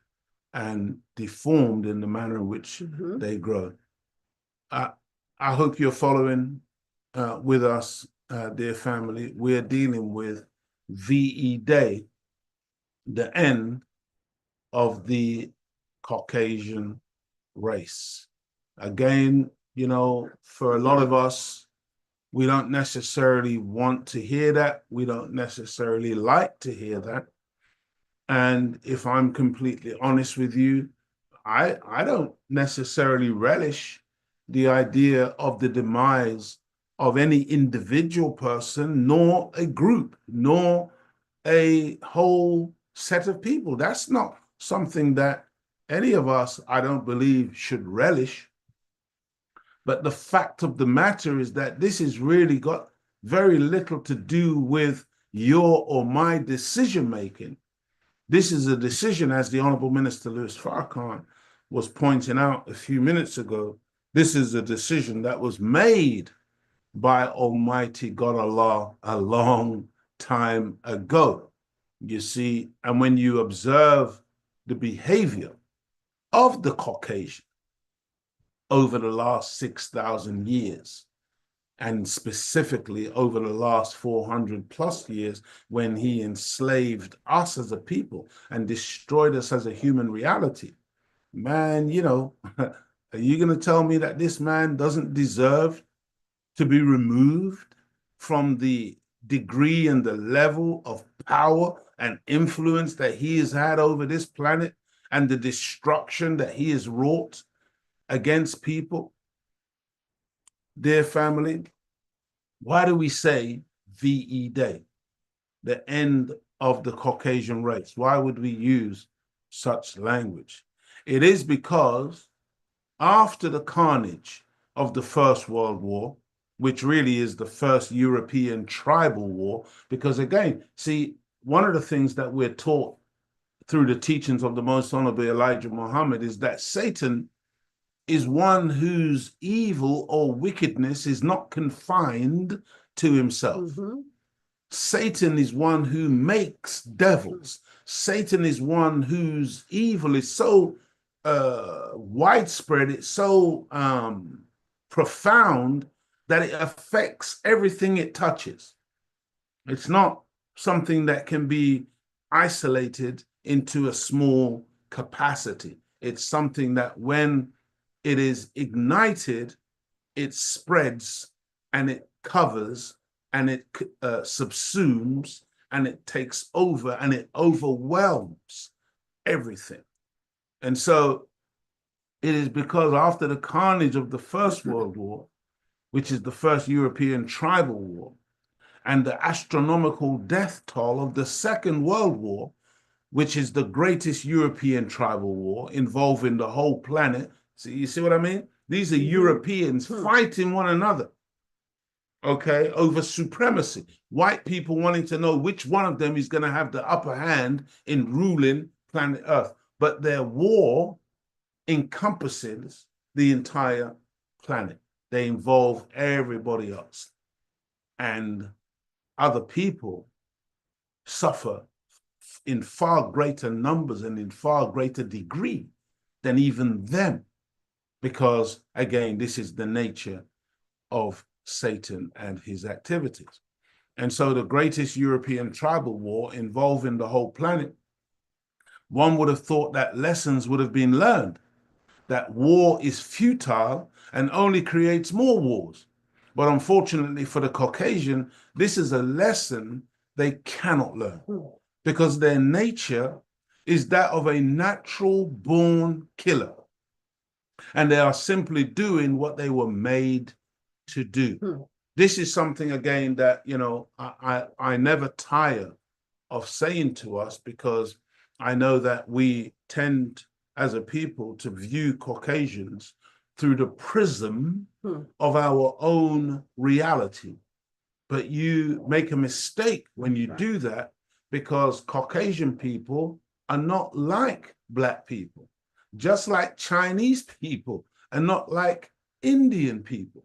and deformed in the manner in which they grow. I hope you're following with us, dear family. We're dealing with VE Day, the end of the Caucasian race. Again, you know, for a lot of us, we don't necessarily want to hear that. We don't necessarily like to hear that. And if I'm completely honest with you, I don't necessarily relish the idea of the demise of any individual person, nor a group, nor a whole set of people. That's not something that any of us, I don't believe, should relish. But the fact of the matter is that this has really got very little to do with your or my decision making. This is a decision, as the Honorable Minister Louis Farrakhan was pointing out a few minutes ago, this is a decision that was made by Almighty God Allah a long time ago. You see, and when you observe the behavior of the Caucasian over the last 6,000 years, and specifically over the last 400 plus years, when he enslaved us as a people and destroyed us as a human reality, man, you know, are you going to tell me that this man doesn't deserve to be removed from the degree and the level of power and influence that he has had over this planet and the destruction that he has wrought against people? Dear family, why do we say VE Day, the end of the Caucasian race? Why would we use such language? It is because after the carnage of the First World War, which really is the first European tribal war, because again, see, one of the things that we're taught through the teachings of the Most Honorable Elijah Muhammad is that Satan is one whose evil or wickedness is not confined to himself. Satan is one who makes devils. Satan is one whose evil is so widespread, it's so profound that it affects everything it touches. It's not something that can be isolated into a small capacity. It's something that when it is ignited, it spreads and it covers and it subsumes and it takes over and it overwhelms everything. And so it is because after the carnage of the First World War, which is the first European tribal war, and the astronomical death toll of the Second World War, which is the greatest European tribal war involving the whole planet. See, you see what I mean? These are Europeans fighting one another, okay, over supremacy. White people wanting to know which one of them is going to have the upper hand in ruling planet Earth. But their war encompasses the entire planet. They involve everybody else. And other people suffer in far greater numbers and in far greater degree than even them. Because, again, this is the nature of Satan and his activities. And so the greatest European tribal war involving the whole planet, one would have thought that lessons would have been learned, that war is futile and only creates more wars. But unfortunately for the Caucasian, this is a lesson they cannot learn because their nature is that of a natural born killer. And they are simply doing what they were made to do. This is something, again, that, you know, I never tire of saying to us, because I know that we tend as a people to view Caucasians through the prism of our own reality. But you make a mistake when you do that, because Caucasian people are not like Black people, just like Chinese people are not like Indian people,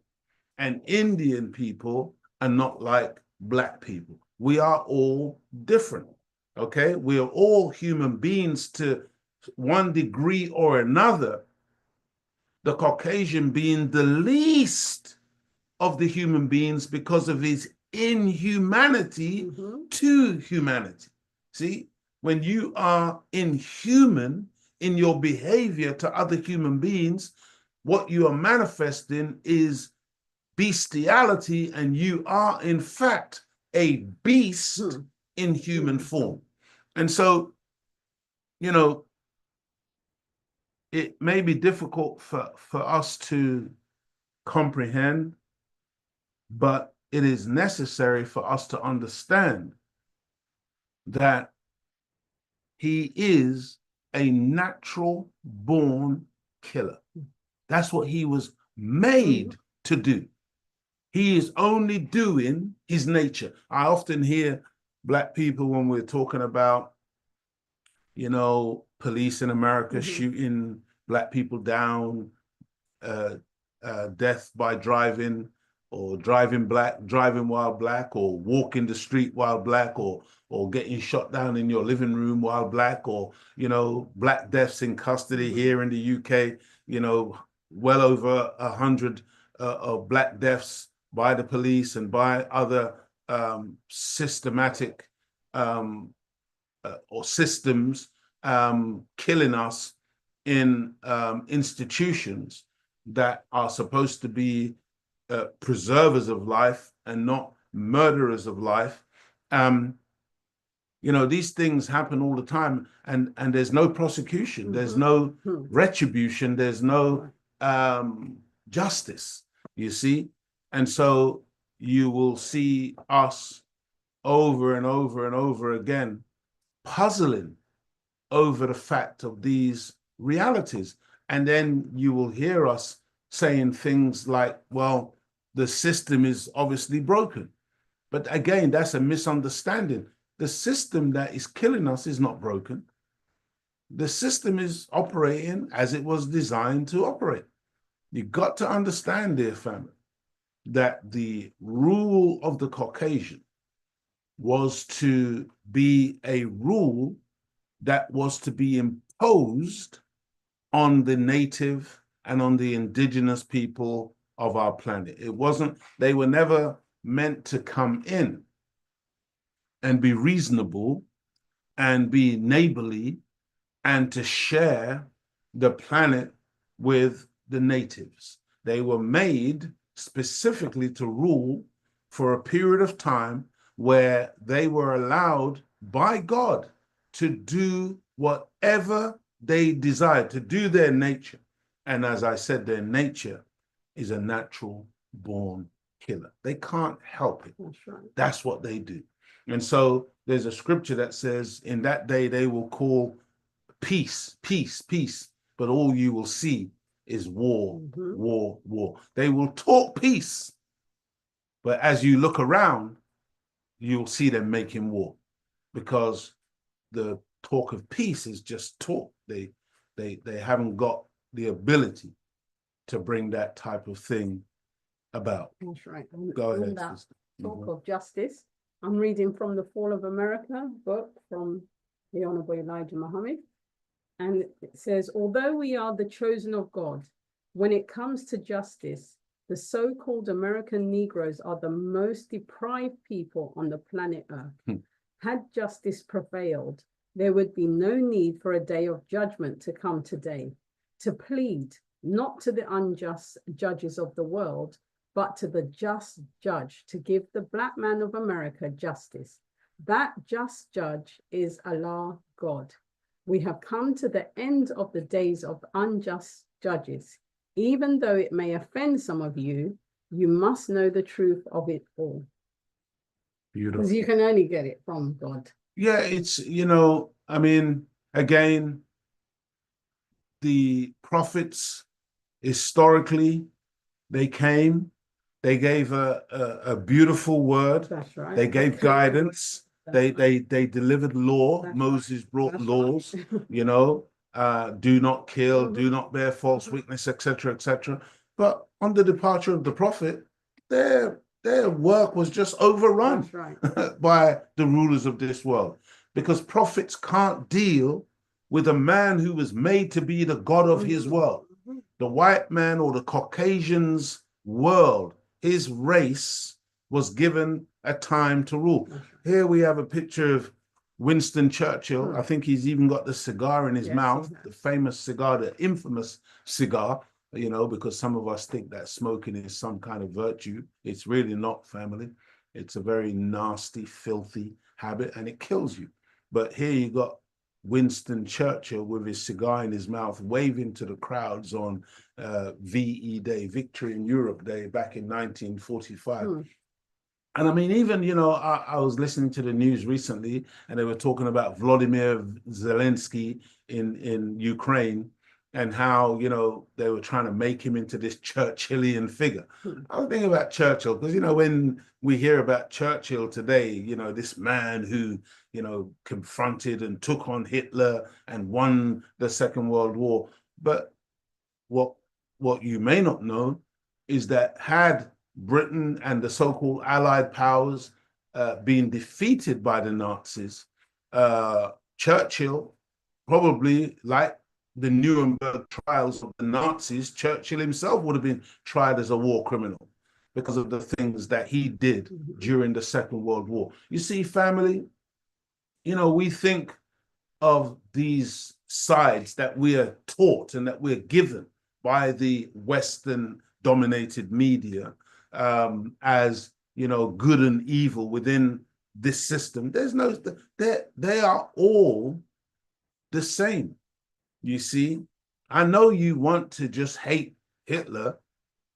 and Indian people are not like Black people. We are all different, okay? We are all human beings to one degree or another, the Caucasian being the least of the human beings because of his inhumanity to humanity. See, when you are inhuman in your behavior to other human beings, what you are manifesting is bestiality, and you are in fact a beast in human form. And so, you know, it may be difficult for us to comprehend, but it is necessary for us to understand that he is a natural born killer. That's what he was made to do. He is only doing his nature. I often hear Black people, when we're talking about, you know, police in America shooting Black people down, death by driving, or driving while Black, or walking the street while Black, or getting shot down in your living room while Black, or, you know, Black deaths in custody here in the UK, you know, well over 100 of Black deaths by the police and by other systematic or systems killing us in institutions that are supposed to be preservers of life and not murderers of life. You know, these things happen all the time, and there's no prosecution, there's no retribution, there's no justice, you see? And so you will see us over and over and over again puzzling over the fact of these realities. And then you will hear us saying things like, well, the system is obviously broken. But again, that's a misunderstanding. The system that is killing us is not broken. The system is operating as it was designed to operate. You've got to understand, dear family, that the rule of the Caucasian was to be a rule that was to be imposed on the native and on the indigenous people of our planet. It wasn't, they were never meant to come in and be reasonable and be neighborly and to share the planet with the natives. They were made specifically to rule for a period of time where they were allowed by God to do whatever they desired, to do their nature. And as I said, their nature is a natural born killer. They can't help it. That's right. That's what they do. And so there's a scripture that says, in that day they will call peace, peace, peace, but all you will see is war, war, war. They will talk peace, but as you look around, you'll see them making war, because the talk of peace is just talk. They haven't got the ability to bring that type of thing about. That's right. Go On ahead, that sister. talk of justice, I'm reading from the Fall of America book from the Honorable Elijah Muhammad. And it says, although we are the chosen of God, when it comes to justice, the so-called American Negroes are the most deprived people on the planet Earth. Had justice prevailed, there would be no need for a day of judgment to come today, to plead not to the unjust judges of the world, but to the just judge, to give the black man of America justice. That just judge is Allah God. We have come to the end of the days of unjust judges. Even though it may offend some of you, you must know the truth of it all. Beautiful. Because you can only get it from God. Yeah, it's, I mean, again, the prophets, historically, they came, they gave a beautiful word. That's right. They gave guidance. They delivered law. That's Moses brought That's laws, do not kill, do not bear false witness, etc., etc. But on the departure of the prophet, their work was just overrun That's right. by the rulers of this world, because prophets can't deal with a man who was made to be the God of his world. The white man, or the Caucasian's world, his race was given a time to rule. Here we have a picture of Winston Churchill. I think he's even got the cigar in his mouth, the famous cigar, the infamous cigar, because some of us think that smoking is some kind of virtue. It's really not, family. It's a very nasty, filthy habit, and it kills you. But here you got Winston Churchill with his cigar in his mouth, waving to the crowds on VE Day, Victory in Europe Day, back in 1945. And I mean, even, I was listening to the news recently, and they were talking about Volodymyr Zelensky in Ukraine, and how, they were trying to make him into this Churchillian figure. I was thinking about Churchill, because, when we hear about Churchill today, this man who, confronted and took on Hitler and won the Second World War. But what you may not know is that had Britain and the so-called Allied powers been defeated by the Nazis, Churchill, probably like the Nuremberg trials of the Nazis, Churchill himself would have been tried as a war criminal because of the things that he did during the Second World War. You see, family, we think of these sides that we are taught and that we're given by the Western dominated media as, good and evil within this system. They are all the same. You see, I know you want to just hate Hitler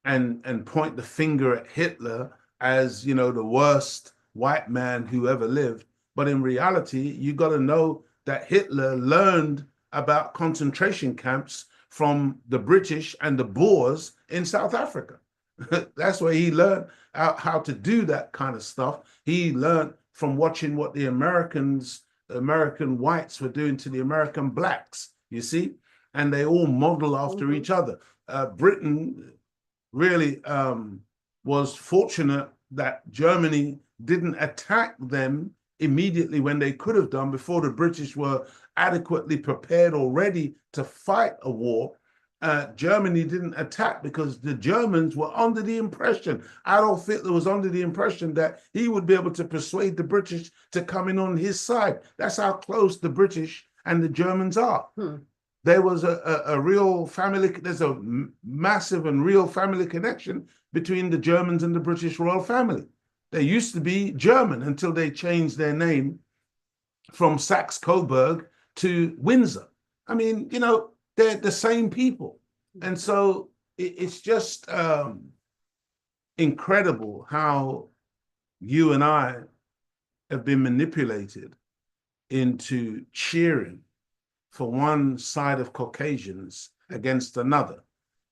and point the finger at Hitler as, the worst white man who ever lived. But in reality, you got to know that Hitler learned about concentration camps from the British and the Boers in South Africa. That's where he learned how to do that kind of stuff. He learned from watching what the American whites were doing to the American blacks, you see, and they all model after each other. Britain really was fortunate that Germany didn't attack them immediately when they could have done, before the British were adequately prepared or ready to fight a war. Germany didn't attack because the Germans were under the impression, Adolf Hitler was under the impression that he would be able to persuade the British to come in on his side. That's how close the British and the Germans are. There was a real family, there's a massive and real family connection between the Germans and the British royal family. They used to be German until they changed their name from Saxe-Coburg to Windsor. I mean, they're the same people. And so it's just, incredible how you and I have been manipulated into cheering for one side of Caucasians against another.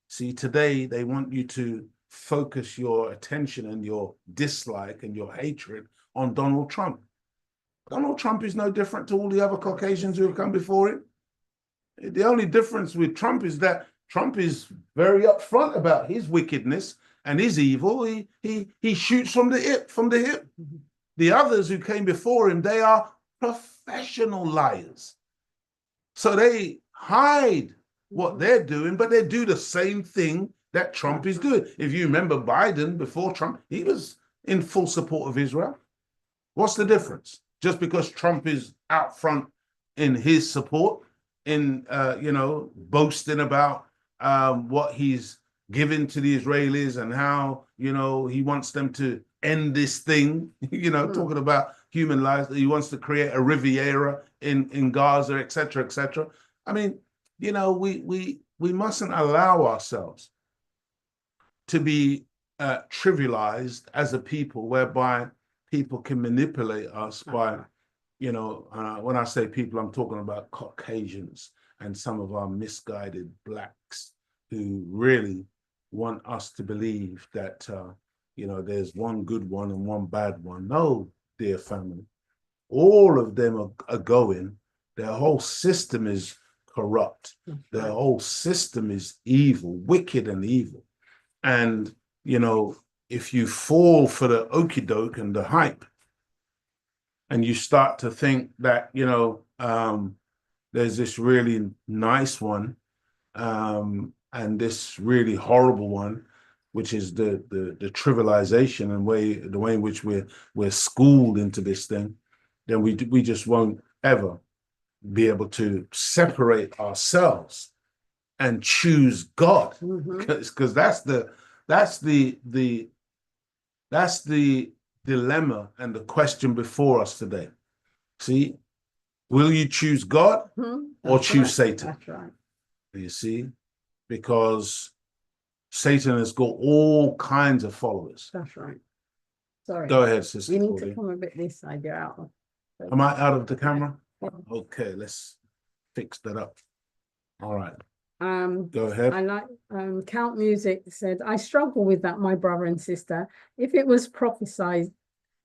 See, today they want you to focus your attention and your dislike and your hatred on Donald Trump. Donald Trump is no different to all the other Caucasians who have come before him. The only difference with Trump is that Trump is very upfront about his wickedness and his evil. He shoots from the hip, The others who came before him, they are professional liars. So they hide what they're doing, but they do the same thing that Trump is doing. If you remember Biden before Trump, he was in full support of Israel. What's the difference? Just because Trump is out front in his support, in boasting about what he's given to the Israelis and how he wants them to end this thing, talking about human lives, that he wants to create a Riviera in Gaza, etc., etc. I mean, we mustn't allow ourselves to be trivialized as a people, whereby people can manipulate us by, when I say people, I'm talking about Caucasians and some of our misguided blacks who really want us to believe that, there's one good one and one bad one. No, dear family, all of them are going. Their whole system is corrupt. Their whole system is evil, wicked and evil. And, if you fall for the okie doke and the hype, and you start to think that, there's this really nice one and this really horrible one, which is the trivialization and the way in which we're schooled into this thing, then we just won't ever be able to separate ourselves and choose God, because that's the dilemma and the question before us today. See, will you choose God or choose Satan? That's right. You see, because Satan has got all kinds of followers. That's right. Sorry. Go ahead, Sister. You need Claudia. to come a bit this side. You're out of. Am I out of the camera? Yeah. Okay, let's fix that up. All right. Go ahead. I like Count Music said, I struggle with that, my brother and sister. If it was prophesied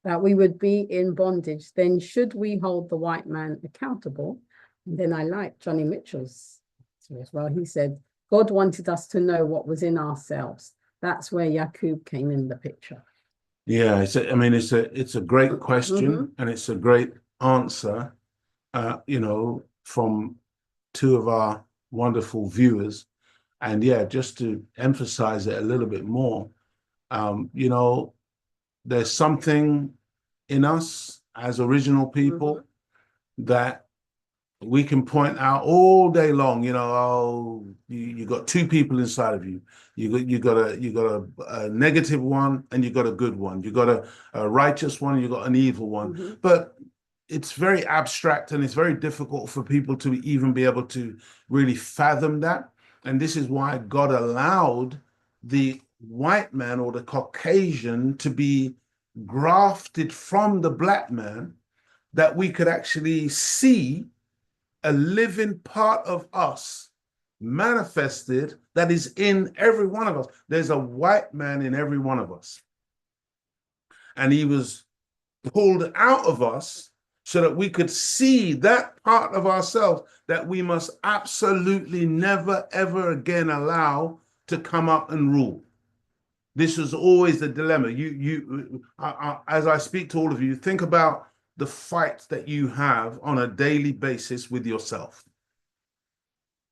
that we would be in bondage, then should we hold the white man accountable? And then I like Johnny Mitchell's as well. He said, God wanted us to know what was in ourselves. That's where Yaqub came in the picture. Yeah, it's a great question, and it's a great answer, from two of our wonderful viewers. And yeah, just to emphasize it a little bit more, there's something in us as original people that we can point out all day long. You got two people inside of you. You got a negative one and you got a good one. You got a righteous one and you got an evil one. But it's very abstract and it's very difficult for people to even be able to really fathom that. And this is why God allowed the white man or the Caucasian to be grafted from the black man, that we could actually see a living part of us manifested that is in every one of us. There's a white man in every one of us. And he was pulled out of us so that we could see that part of ourselves that we must absolutely never, ever again allow to come up and rule. This was always the dilemma. As I speak to all of you, think about the fight that you have on a daily basis with yourself.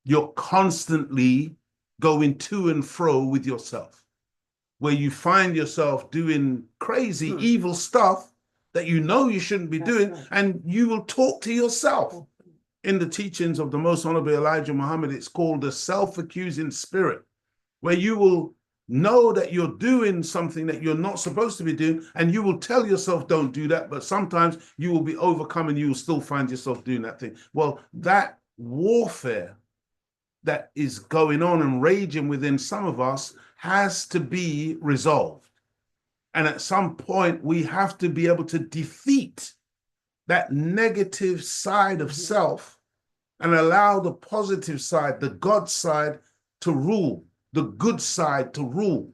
You're constantly going to and fro with yourself, where you find yourself doing crazy, evil stuff that you shouldn't be doing, and you will talk to yourself. In the teachings of the Most Honorable Elijah Muhammad, it's called the self-accusing spirit, where you will know that you're doing something that you're not supposed to be doing, and you will tell yourself, don't do that, but sometimes you will be overcome and you will still find yourself doing that thing. Well, that warfare that is going on and raging within some of us has to be resolved. And at some point, we have to be able to defeat that negative side of self and allow the positive side, the God side, to rule, the good side to rule.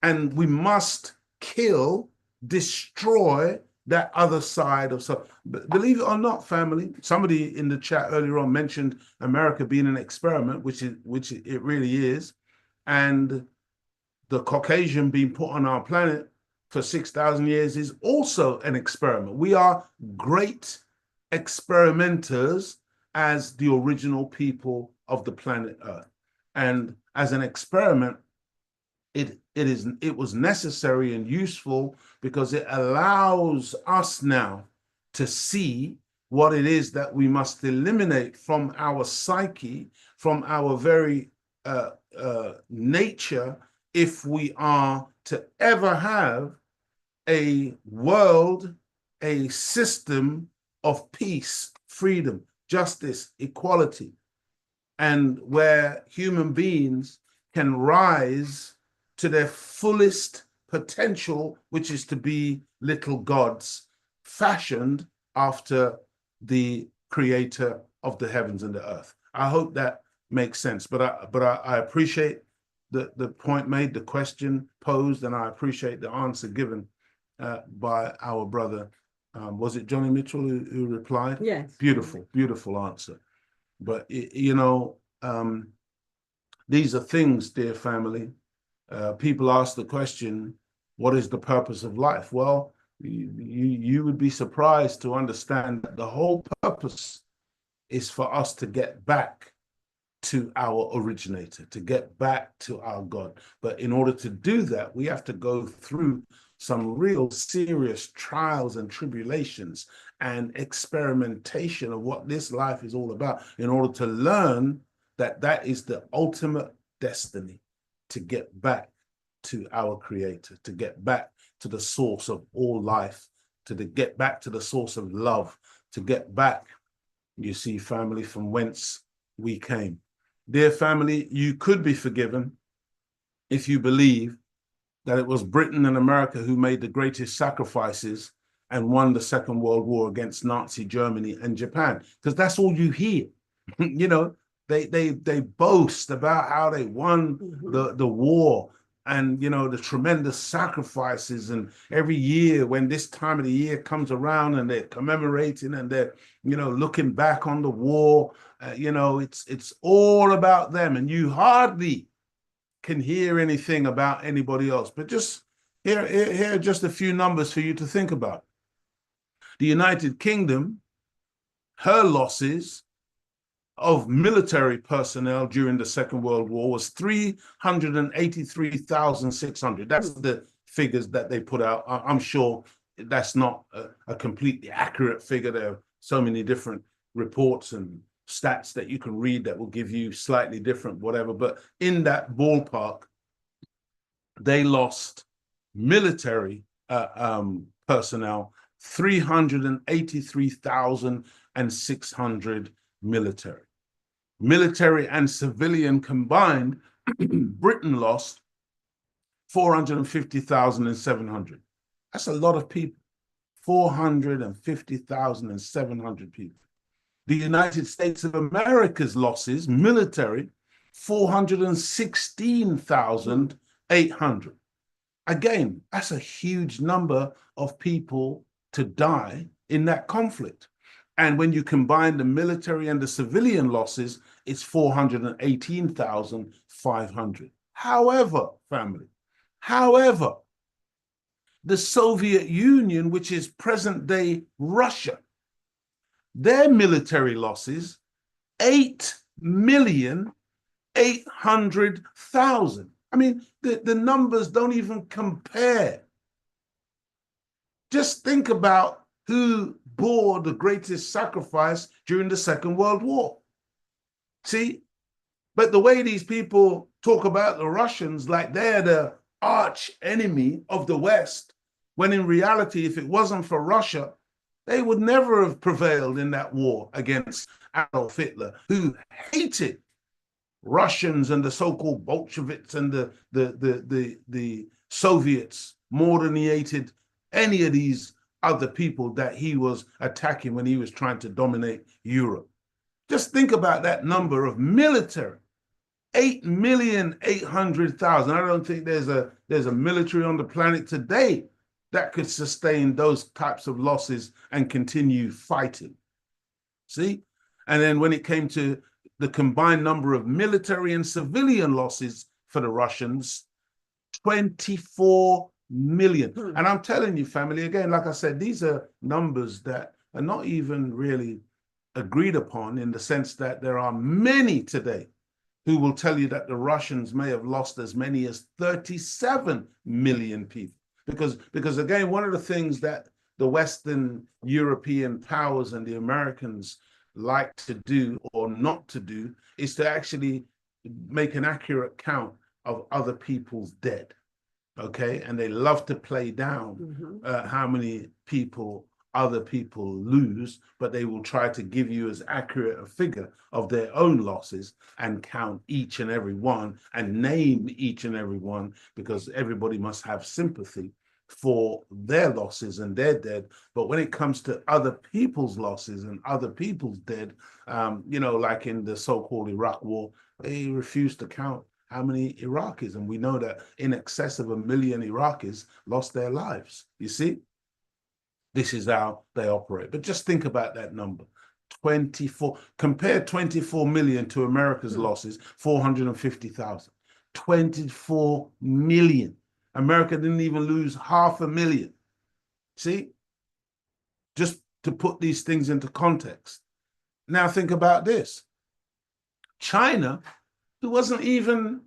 And we must kill, destroy that other side of self. Believe it or not, family, somebody in the chat earlier on mentioned America being an experiment, which it really is. And the Caucasian being put on our planet for 6,000 years is also an experiment. We are great experimenters as the original people of the planet Earth. And as an experiment, it was necessary and useful because it allows us now to see what it is that we must eliminate from our psyche, from our very nature, if we are to ever have a world, a system of peace, freedom, justice, equality, and where human beings can rise to their fullest potential, which is to be little gods, fashioned after the creator of the heavens and the earth. I hope that makes sense, but I appreciate the point made, the question posed, and I appreciate the answer given by our brother. Was it Johnny Mitchell who replied? Yes. Beautiful, beautiful answer. But, you know, these are things, dear family. People ask the question, what is the purpose of life? Well, you would be surprised to understand that the whole purpose is for us to get back to our originator, to get back to our God. But in order to do that, we have to go through some real serious trials and tribulations and experimentation of what this life is all about in order to learn that that is the ultimate destiny, to get back to our creator, to get back to the source of all life, get back to the source of love, to get back, you see, family, from whence we came. Dear family, you could be forgiven if you believe that it was Britain and America who made the greatest sacrifices and won the Second World War against Nazi Germany and Japan, because that's all you hear. You know, they boast about how they won the war, and you know, the tremendous sacrifices, and every year when this time of the year comes around and they're commemorating and they're, you know, looking back on the war, you know, it's all about them, and you hardly can hear anything about anybody else. But just here are just a few numbers for you to think about. The United Kingdom, her losses of military personnel during the Second World War was 383,600. That's the figures that they put out. I'm sure that's not a completely accurate figure. There are so many different reports and stats that you can read that will give you slightly different whatever. But in that ballpark, they lost military personnel, 383,600 military. Military and civilian combined, Britain lost 450,700. That's a lot of people, 450,700 people. The United States of America's losses, military, 416,800. Again, that's a huge number of people to die in that conflict. And when you combine the military and the civilian losses, it's 418,500. However, family, the Soviet Union, which is present-day Russia, their military losses, 8,800,000. I mean, the numbers don't even compare. Just think about who bore the greatest sacrifice during the Second World War. See, but the way these people talk about the Russians like they're the arch enemy of the West, when in reality, if it wasn't for Russia, they would never have prevailed in that war against Adolf Hitler, who hated Russians and the so-called Bolsheviks and the Soviets more than he hated any of these other people that he was attacking when he was trying to dominate Europe. Just think about that number of military. 8,800,000. I don't think there's a military on the planet today that could sustain those types of losses and continue fighting. See? And then when it came to the combined number of military and civilian losses for the Russians, 24 million. And I'm telling you, family, again, like I said, these are numbers that are not even really agreed upon, in the sense that there are many today who will tell you that the Russians may have lost as many as 37 million people. Because again, one of the things that the Western European powers and the Americans like to do or not to do is to actually make an accurate count of other people's dead. Okay, and they love to play down how many people other people lose, but they will try to give you as accurate a figure of their own losses and count each and every one and name each and every one, because everybody must have sympathy for their losses and their dead. But when it comes to other people's losses and other people's dead, you know, like in the so-called Iraq war, they refused to count how many Iraqis, and we know that in excess of 1 million Iraqis lost their lives. You see, this is how they operate. But just think about that number. 24, compare 24 million to America's losses, 450,000. 24 million. America didn't even lose 500,000. See? Just to put these things into context. Now think about this. China, who wasn't even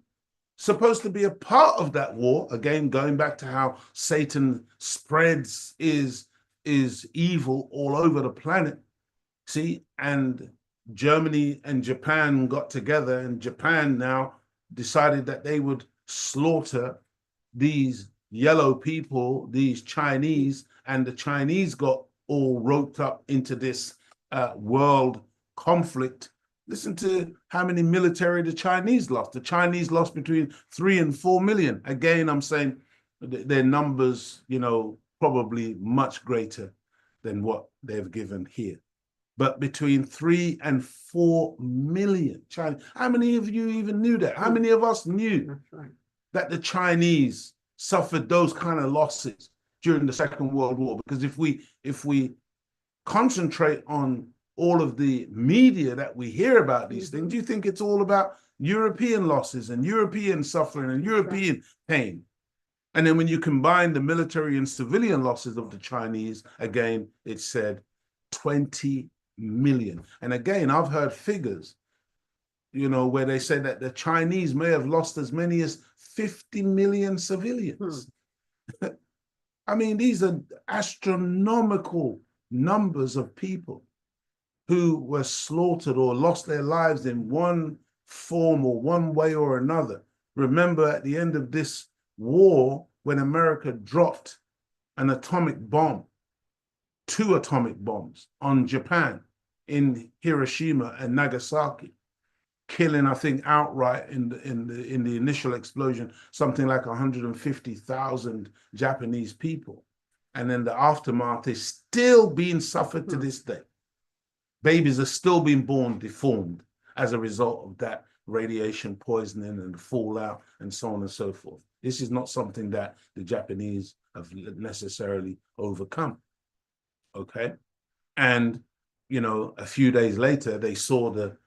supposed to be a part of that war, again, going back to how Satan spreads his evil all over the planet, see, and Germany and Japan got together, and Japan now decided that they would slaughter these yellow people, these Chinese, and the Chinese got all roped up into this world conflict. Listen to how many military the Chinese lost. The Chinese lost between 3 and 4 million. Again, I'm saying their numbers, you know, probably much greater than what they've given here. But between 3 and 4 million China. How many of you even knew that? How many of us knew that the Chinese suffered those kind of losses during the Second World War? Because if we concentrate on all of the media that we hear about these things, do you think it's all about European losses and European suffering and European pain? And then when you combine the military and civilian losses of the Chinese, again, it said 20 million. And again, I've heard figures, you know, where they say that the Chinese may have lost as many as 50 million civilians. I mean, these are astronomical numbers of people who were slaughtered or lost their lives in one form or one way or another. Remember, at the end of this war, when America dropped an atomic bomb, 2 atomic bombs on Japan in Hiroshima and Nagasaki, killing, I think, outright in the initial explosion, something like 150,000 Japanese people. And then the aftermath is still being suffered to this day. Babies are still being born deformed as a result of that radiation poisoning and fallout and so on and so forth. This is not something that the Japanese have necessarily overcome. Okay. And, you know, a few days later, they saw the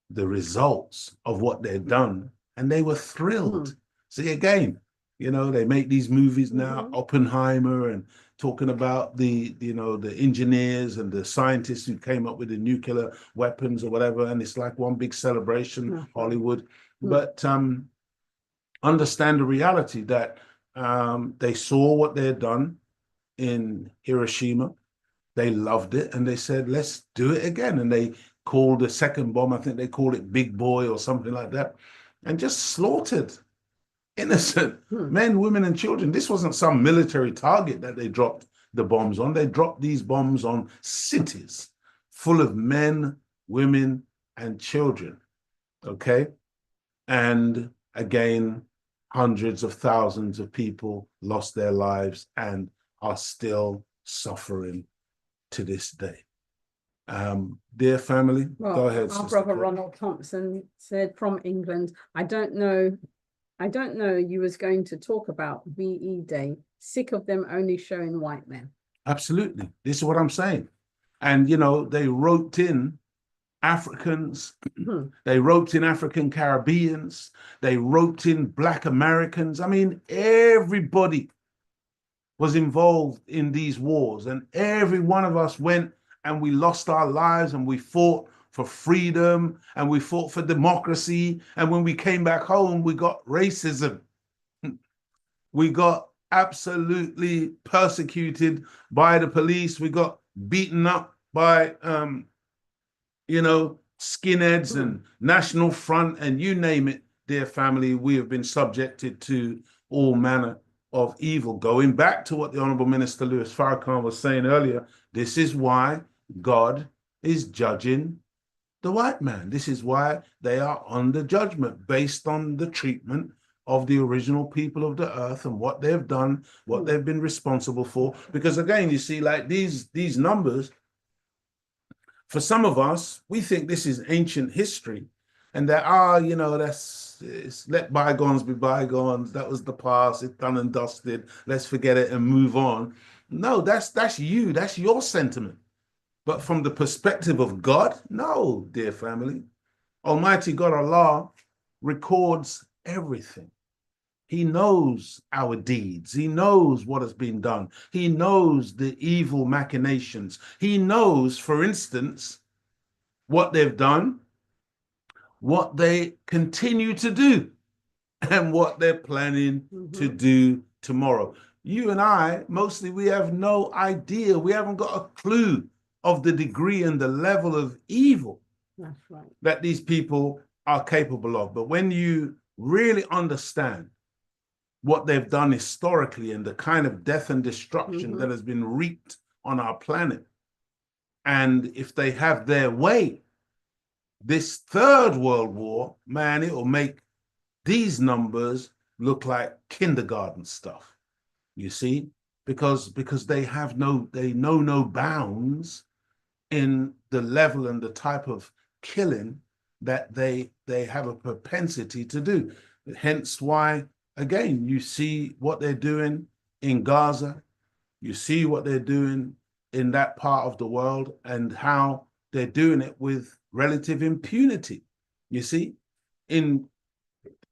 results of what they'd done, and they were thrilled. See, again, you know, they make these movies now, Oppenheimer, and talking about the engineers and the scientists who came up with the nuclear weapons or whatever, and it's like one big celebration, Hollywood. But understand the reality that they saw what they had done in Hiroshima. They loved it, and they said, let's do it again. And they called the second bomb, I think they called it Big Boy or something like that, and just slaughtered innocent men, women, and children. This wasn't some military target that they dropped the bombs on. They dropped these bombs on cities full of men, women, and children. Okay. And again, hundreds of thousands of people lost their lives and are still suffering to this day. Dear family, Well, go ahead, our Sister brother Claire. Ronald Thompson said from England, I don't know you was going to talk about VE Day. Sick of them only showing white men. Absolutely. This is what I'm saying. And, you know, they roped in Africans, they roped in African Caribbeans, they roped in Black Americans. I mean, everybody was involved in these wars, and every one of us went and we lost our lives and we fought for freedom and we fought for democracy. And when we came back home, we got racism. We got absolutely persecuted by the police. We got beaten up by, you know, skinheads and National Front and you name it, dear family. We have been subjected to all manner of evil. Going back to what the Honorable Minister Louis Farrakhan was saying earlier, this is why God is judging the white man. This is why they are under judgment based on the treatment of the original people of the earth and what they've done, what they've been responsible for. Because again, you see, like these numbers, for some of us, we think this is ancient history, and that, you know, it's let bygones be bygones. That was the past. It's done and dusted. Let's forget it and move on. No, that's you. That's your sentiment. But from the perspective of God, no, dear family. Almighty God Allah records everything. He knows our deeds. He knows what has been done. He knows the evil machinations. He knows, for instance, what they've done, what they continue to do, and what they're planning to do tomorrow. You and I, mostly, we have no idea. We haven't got a clue of the degree and the level of evil that these people are capable of. But when you really understand what they've done historically and the kind of death and destruction that has been wreaked on our planet, and if they have their way, this third world war, man, it will make these numbers look like kindergarten stuff, you see, because they know no bounds in the level and the type of killing that they have a propensity to do. Hence why, again, you see what they're doing in Gaza, you see what they're doing in that part of the world, and how they're doing it with relative impunity, you see, in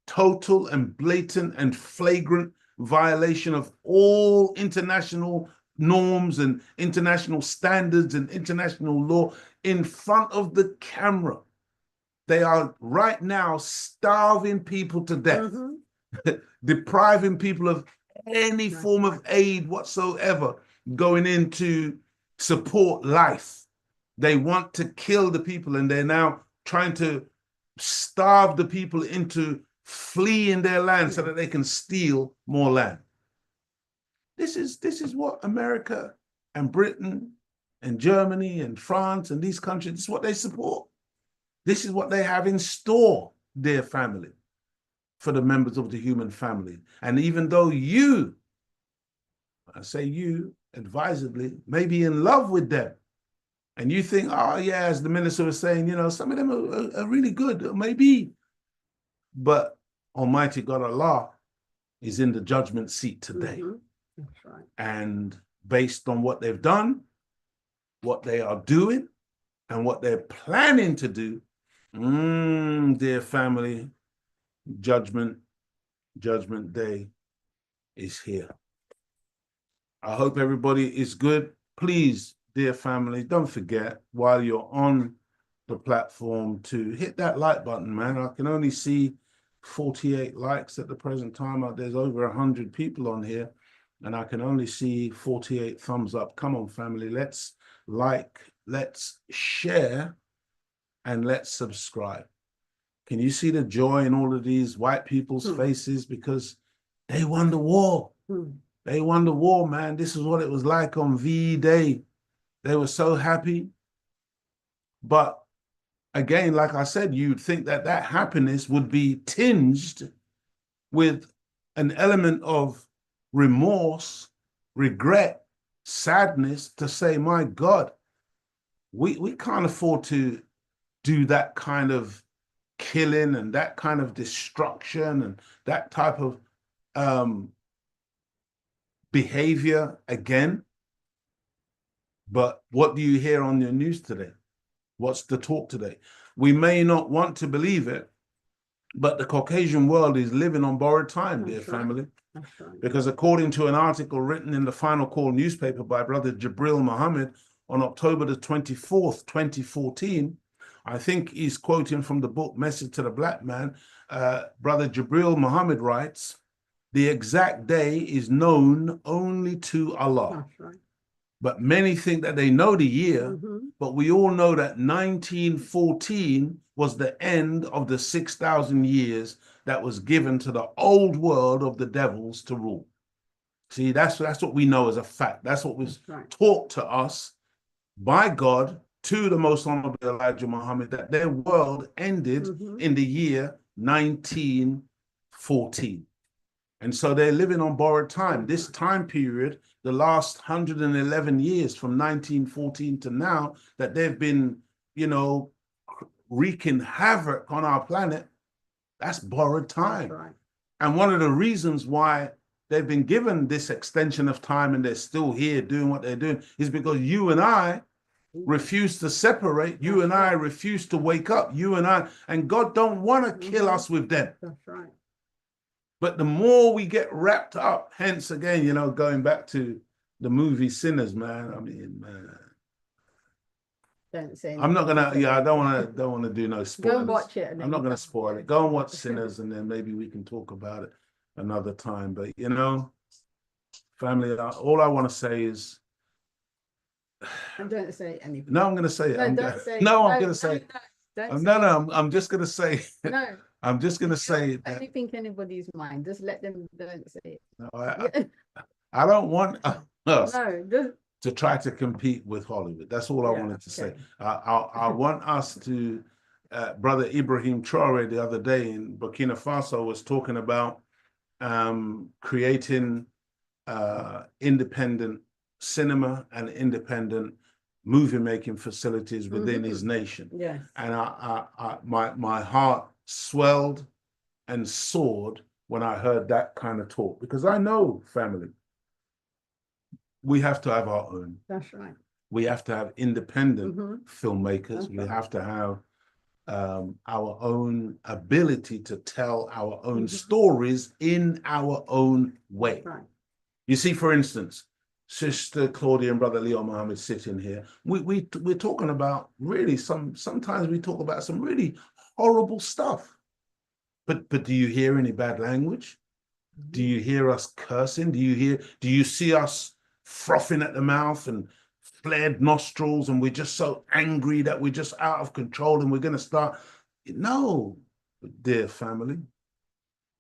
total and blatant and flagrant violation of all international norms and international standards and international law in front of the camera. They are right now starving people to death, depriving people of any form of aid whatsoever going in to support life. They want to kill the people, and they're now trying to starve the people into fleeing their land so that they can steal more land. This is what America and Britain and Germany and France and these countries, this is what they support. This is what they have in store, dear family, for the members of the human family. And even though you, I say you advisedly, may be in love with them, and you think, oh yeah, as the minister was saying, you know, some of them are really good, maybe. But Almighty God Allah is in the judgment seat today. That's right. And based on what they've done, what they are doing, and what they're planning to do, dear family, judgment day is here. I hope everybody is good. Please, dear family, don't forget, while you're on the platform, to hit that like button, man. I can only see 48 likes at the present time. There's over 100 people on here, and I can only see 48 thumbs up. Come on, family, let's like, let's share, and let's subscribe. Can you see the joy in all of these white people's faces? Because they won the war. They won the war, man. This is what it was like on VE Day. They were so happy. But again, like I said, you'd think that that happiness would be tinged with an element of remorse, regret, sadness to say, my God, we can't afford to do that kind of killing and that kind of destruction and that type of behavior again. But what do you hear on your news today? What's the talk today? We may not want to believe it, but the Caucasian world is living on borrowed time, dear family. That's right. Because according to an article written in the Final Call newspaper by Brother Jibril Muhammad on October the 24th, 2014, I think he's quoting from the book Message to the Black Man. Brother Jibril Muhammad writes, the exact day is known only to Allah. That's right. But many think that they know the year, but we all know that 1914 was the end of the 6,000 years that was given to the old world of the devils to rule. See, that's what we know as a fact. That's what was taught to us by God to the Most Honorable Elijah Muhammad, that their world ended in the year 1914. And so they're living on borrowed time. This time period, the last 111 years from 1914 to now, that they've been, you know, wreaking havoc on our planet, that's borrowed time. That's right. And one of the reasons why they've been given this extension of time and they're still here doing what they're doing is because you and I refuse to separate. You and I refuse to wake up. You and I, and God don't want to kill us with them. That's right. But the more we get wrapped up, hence again, you know, going back to the movie Sinners, man. I mean, man. Don't say I'm not gonna. Yeah, I don't want to do no spoilers. Go and watch it. I'm not gonna spoil it. Go and watch Sinners, and then maybe we can talk about it another time. But you know, family, all I want to say is. And don't say anything. No, I'm gonna say it. No, I'm gonna say it. No, I'm just gonna say. No. I'm just gonna say that. Anything anybody's mind. Just let them. Don't say it. No, I don't want us to try to compete with Hollywood. That's all I wanted to say. I want us to. Brother Ibrahim Traore the other day in Burkina Faso was talking about creating independent cinema and independent movie making facilities within his nation. Yes. And my heart swelled and soared when I heard that kind of talk, because I know, family, we have to have our own. That's right. We have to have independent filmmakers. We have to have our own ability to tell our own stories in our own way. Right. You see, for instance, Sister Claudia and Brother Leo Muhammad sitting here. We're talking about really sometimes we talk about some really horrible stuff. But do you hear any bad language? Do you hear us cursing? Do you see us frothing at the mouth and flared nostrils, and we're just so angry that we're just out of control and we're going to start? No, dear family.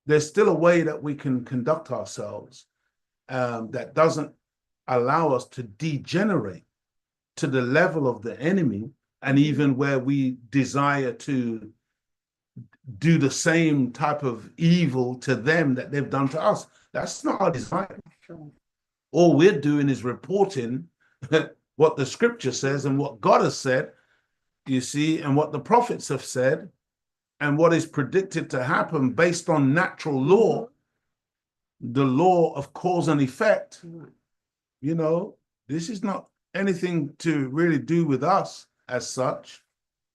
There's still a way that we can conduct ourselves that doesn't allow us to degenerate to the level of the enemy, and even where we desire to do the same type of evil to them that they've done to us. That's not our desire. All we're doing is reporting what the scripture says and what God has said, you see, and what the prophets have said, and what is predicted to happen based on natural law, the law of cause and effect. You know, this is not anything to really do with us as such,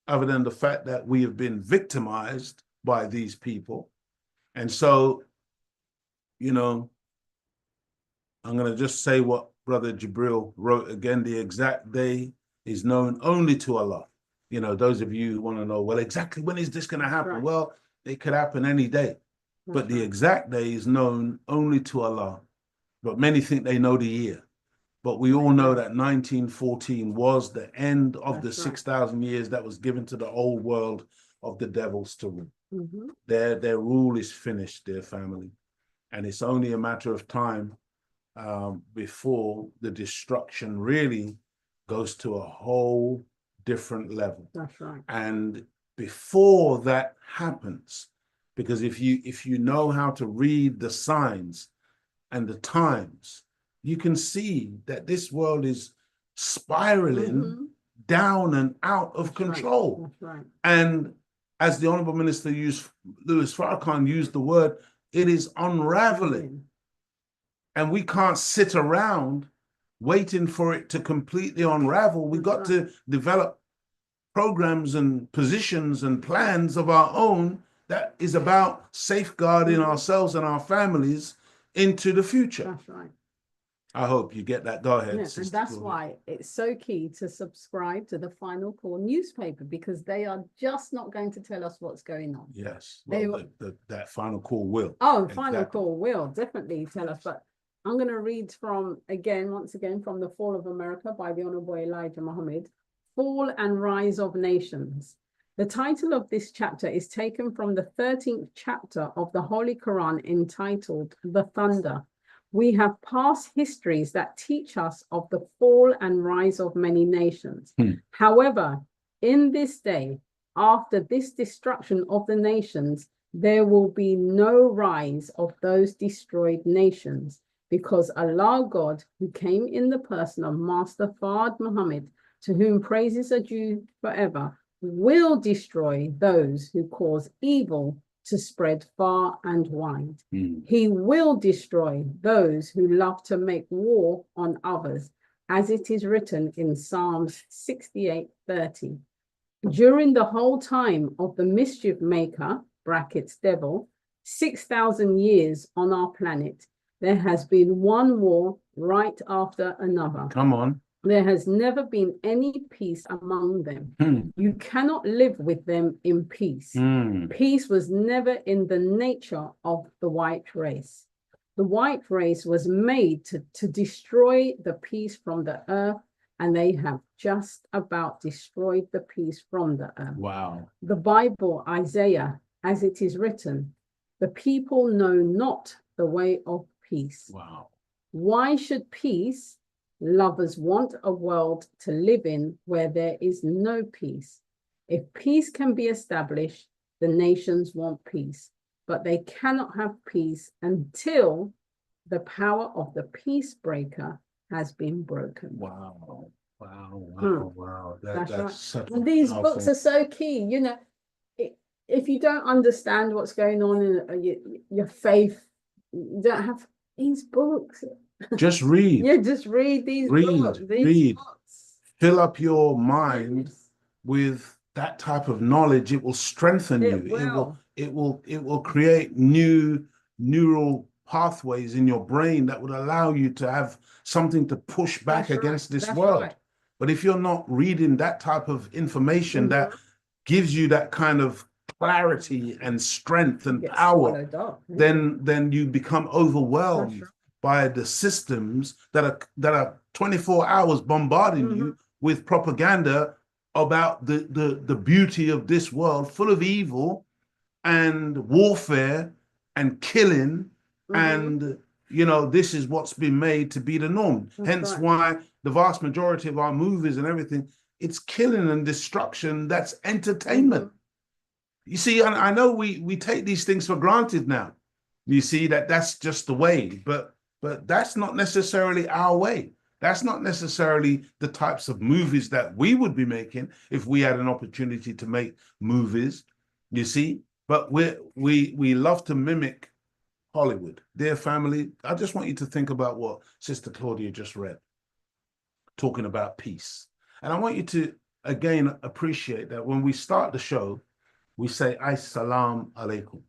other than the fact that we have been victimized by these people. And so, you know, I'm going to just say what Brother Jibril wrote again. The exact day is known only to Allah. You know, those of you who want to know, well, exactly when is this going to happen? Right. Well, it could happen any day. But the exact day is known only to Allah. But many think they know the year. But we all know that 1914 was the end of the 6,000 years that was given to the old world of the devils to rule. Their rule is finished, dear family. And it's only a matter of time before the destruction really goes to a whole different level. That's right. And before that happens, Because if you know how to read the signs and the times, you can see that this world is spiraling down and out of control. That's right. And as the Honorable Minister Louis Farrakhan used the word, it is unraveling. And we can't sit around waiting for it to completely unravel. We've got to develop programs and positions and plans of our own that is about safeguarding ourselves and our families into the future. That's right. I hope you get that. Go ahead. Yeah, and that's why it's so key to subscribe to the Final Call newspaper, because they are just not going to tell us what's going on. Yes, well, that Final Call will. Oh, Final Call will definitely tell us. But I'm going to read once again, from The Fall of America by the Honorable Elijah Muhammad, Fall and Rise of Nations. The title of this chapter is taken from the 13th chapter of the Holy Quran, entitled The Thunder. We have past histories that teach us of the fall and rise of many nations. However, in this day, after this destruction of the nations, there will be no rise of those destroyed nations, because Allah God, who came in the person of Master Fard Muhammad, to whom praises are due forever, will destroy those who cause evil to spread far and wide. He will destroy those who love to make war on others, as it is written in Psalms 68:30. During the whole time of the mischief maker, brackets devil, 6,000 years on our planet, there has been one war right after another. Come on. There has never been any peace among them. You cannot live with them in peace. Peace was never in the nature of the white race. The white race was made to destroy the peace from the earth, and they have just about destroyed the peace from the earth. Wow. The Bible, Isaiah, as it is written, the people know not the way of peace. Wow. Why should peace? Lovers want a world to live in where there is no peace. If peace can be established, the nations want peace, but they cannot have peace until the power of the peace breaker has been broken. Wow. Wow. That's right. such And these powerful... books are so key. You know, if you don't understand what's going on in your faith, you don't have these books. Just read. Yeah, just read these books. Read. Fill up your mind with that type of knowledge. It will strengthen you. It will create new neural pathways in your brain that would allow you to have something to push back against this world. Right. But if you're not reading that type of information that gives you that kind of clarity and strength and power, then you become overwhelmed by the systems that are 24 hours bombarding you with propaganda about the beauty of this world, full of evil and warfare and killing, and this is what's been made to be the norm. Hence why the vast majority of our movies and everything, it's killing and destruction. That's entertainment. You see, I know we take these things for granted now. You see that's just the way, but that's not necessarily our way. That's not necessarily the types of movies that we would be making if we had an opportunity to make movies, you see. But we love to mimic Hollywood. Dear family, I just want you to think about what Sister Claudia just read, talking about peace. And I want you to, again, appreciate that when we start the show, we say, Assalamu alaikum.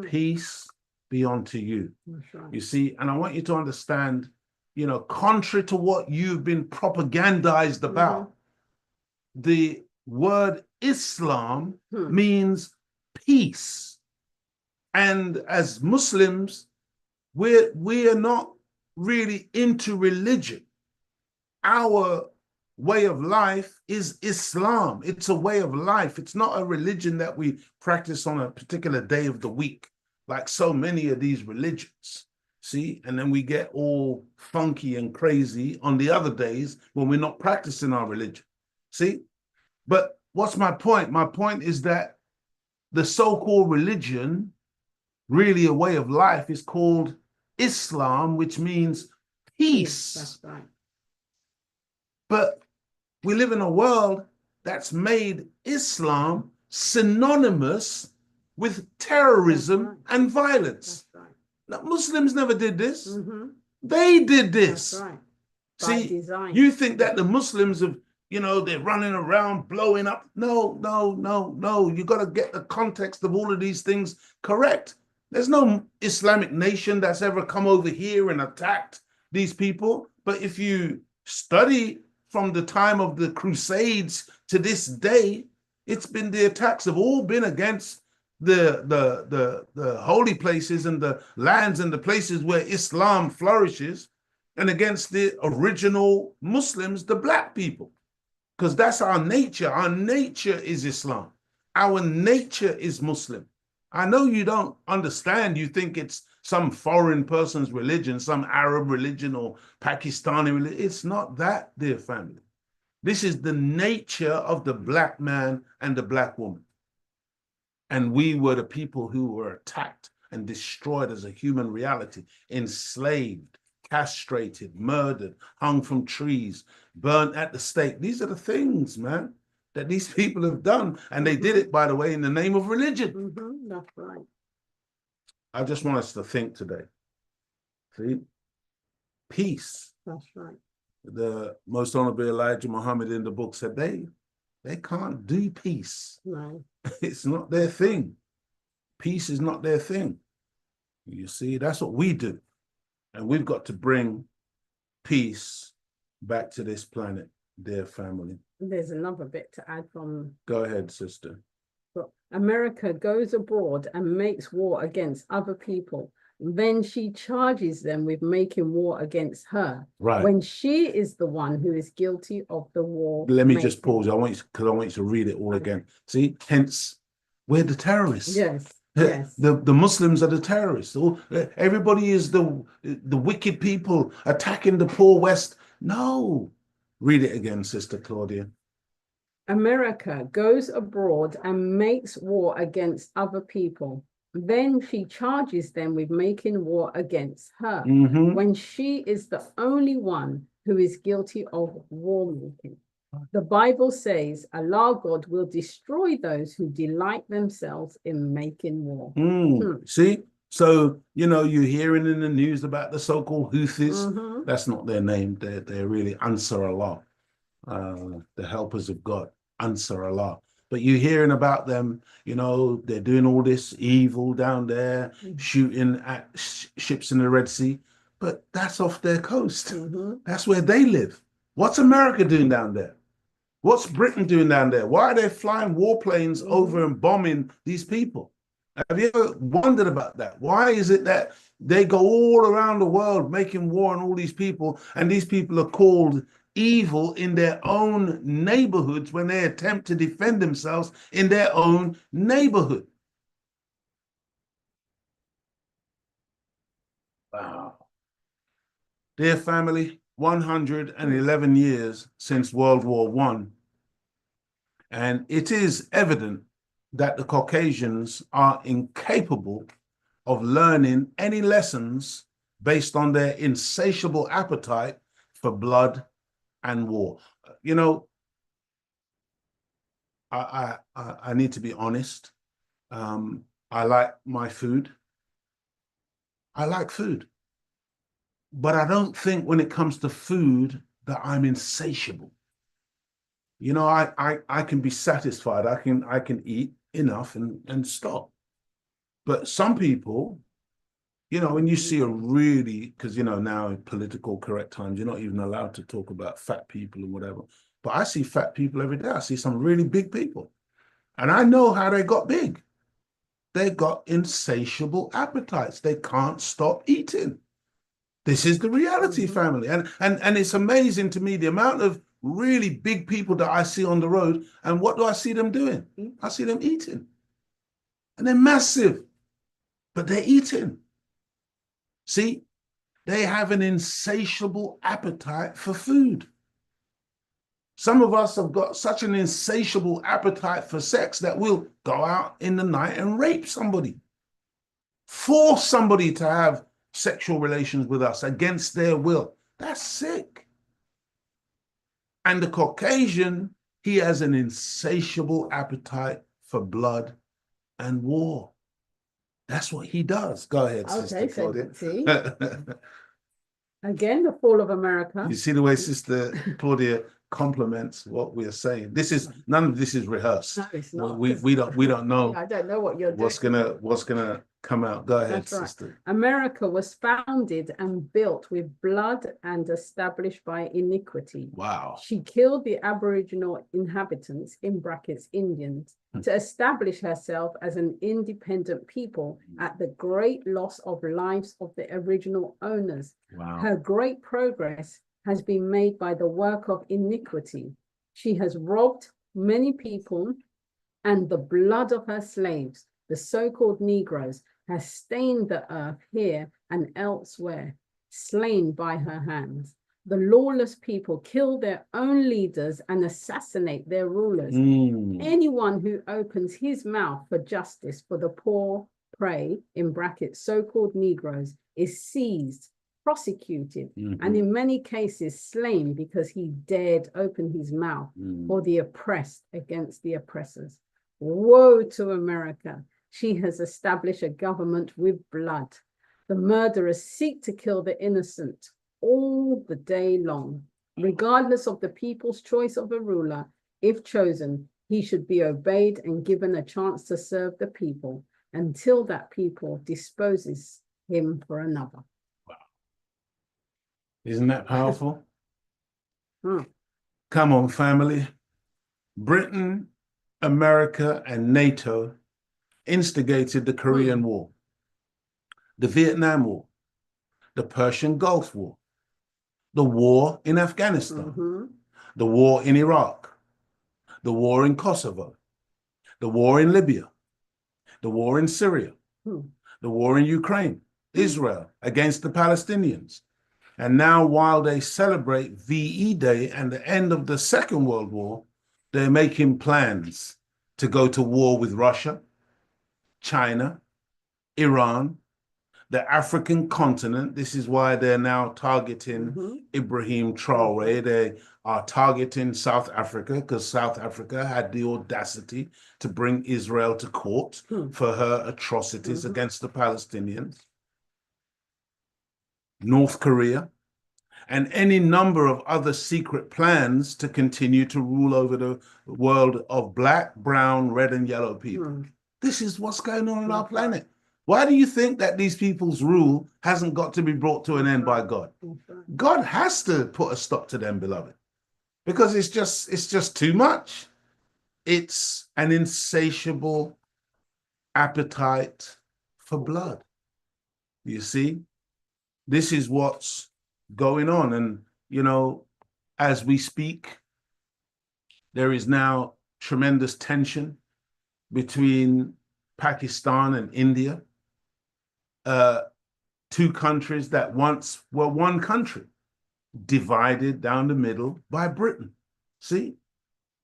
Peace be unto you. Right. You see, and I want you to understand, contrary to what you've been propagandized about, the word Islam means peace. And as Muslims, we are not really into religion. Our way of life is Islam. It's a way of life. It's not a religion that we practice on a particular day of the week, like so many of these religions. See, and then we get all funky and crazy on the other days when we're not practicing our religion. See, but what's my point? My point is that the so-called religion, really a way of life, is called Islam, which means peace. That's right. But we live in a world that's made Islam synonymous with terrorism and violence. That's right. Now, Muslims never did this. Mm-hmm. They did this. That's right. See, design. you think that the Muslims have, they're running around blowing up. No, no, no, no. You got to get the context of all of these things correct. There's no Islamic nation that's ever come over here and attacked these people. But if you study from the time of the Crusades to this day, the attacks have all been against the holy places and the lands and the places where Islam flourishes, and against the original Muslims, the black people, because that's our nature. Our nature is Islam. Our nature is Muslim. I know you don't understand. You think it's some foreign person's religion, some Arab religion or Pakistani religion. It's not that, dear family. This is the nature of the black man and the black woman. And we were the people who were attacked and destroyed as a human reality, enslaved, castrated, murdered, hung from trees, burnt at the stake. These are the things, man, that these people have done. And they did it, by the way, in the name of religion. Mm-hmm. That's right. I just want us to think today. See? Peace. That's right. The most honorable Elijah Muhammad in the book said they can't do peace. Right. It's not their thing. Peace is not their thing. You see, that's what we do. And we've got to bring peace back to this planet, dear family. There's another bit to add from. Go ahead, sister. America goes abroad and makes war against other people. Then she charges them with making war against her. Right. When she is the one who is guilty of the war. Let me just pause. I want you to read it all again. See, hence, we're the terrorists. Yes. Yes. The Muslims are the terrorists. Everybody is the wicked people attacking the poor West. No. Read it again, Sister Claudia. America goes abroad and makes war against other people. Then she charges them with making war against her. Mm-hmm. When she is the only one who is guilty of war making. The Bible says Allah God will destroy those who delight themselves in making war. See? So, you're hearing in the news about the so-called Houthis. Mm-hmm. That's not their name. They're really Ansar Allah, the helpers of God, Ansar Allah. But you're hearing about them, they're doing all this evil down there, shooting at ships in the Red Sea. But that's off their coast. Mm-hmm. That's where they live. What's America doing down there? What's Britain doing down there? Why are they flying warplanes over and bombing these people? Have you ever wondered about that? Why is it that they go all around the world making war on all these people, and these people are called evil in their own neighborhoods when they attempt to defend themselves in their own neighborhood? Wow. Dear family, 111 years since World War I. And it is evident that the Caucasians are incapable of learning any lessons based on their insatiable appetite for blood and war. I need to be honest. I like my food. I like food. But I don't think when it comes to food that I'm insatiable. I can be satisfied. I can eat enough and stop. But some people, when you see because now in political correct times, you're not even allowed to talk about fat people and whatever. But I see fat people every day. I see some really big people. And I know how they got big. They got insatiable appetites. They can't stop eating. This is the reality, family. And it's amazing to me the amount of really big people that I see on the road. And what do I see them doing? I see them eating. And they're massive, but they're eating. See, they have an insatiable appetite for food. Some of us have got such an insatiable appetite for sex that we'll go out in the night and rape somebody, force somebody to have sexual relations with us against their will. That's sick. And the Caucasian, he has an insatiable appetite for blood and war. That's what he does. Go ahead, Sister Claudia. See, again, the fall of America. You see the way Sister Claudia complements what we are saying. This is none of this is rehearsed. No, it's not. We don't know. I don't know what you're what's doing. gonna come out. Go ahead, That's right. Sister. America was founded and built with blood and established by iniquity. Wow. She killed the Aboriginal inhabitants, in brackets, Indians, to establish herself as an independent people at the great loss of lives of the original owners. Wow. Her great progress has been made by the work of iniquity. She has robbed many people, and the blood of her slaves, the so-called Negroes, has stained the earth here and elsewhere, slain by her hands. The lawless people kill their own leaders and assassinate their rulers. Anyone who opens his mouth for justice for the poor prey, in brackets, so-called Negroes, is seized, prosecuted, and in many cases slain because he dared open his mouth for the oppressed against the oppressors. Woe to America. She has established a government with blood. The murderers seek to kill the innocent all the day long. Regardless of the people's choice of a ruler, if chosen, he should be obeyed and given a chance to serve the people until that people disposes him for another. Wow. Isn't that powerful? Hmm. Come on, family. Britain, America, and NATO instigated the Korean War, the Vietnam War, the Persian Gulf War, the war in Afghanistan, the war in Iraq, the war in Kosovo, the war in Libya, the war in Syria, the war in Ukraine, Israel against the Palestinians. And now, while they celebrate VE Day and the end of the Second World War, they're making plans to go to war with Russia, China, Iran, the African continent. This is why they're now targeting Ibrahim Traore. They are targeting South Africa because South Africa had the audacity to bring Israel to court for her atrocities against the Palestinians. North Korea, and any number of other secret plans to continue to rule over the world of black, brown, red, and yellow people. This is what's going on our planet. Why do you think that these people's rule hasn't got to be brought to an end by God? God has to put a stop to them, beloved, because it's just too much. It's an insatiable appetite for blood. You see, this is what's going on. And, you know, as we speak, there is now tremendous tension between Pakistan and India, two countries that once were one country, divided down the middle by Britain. See,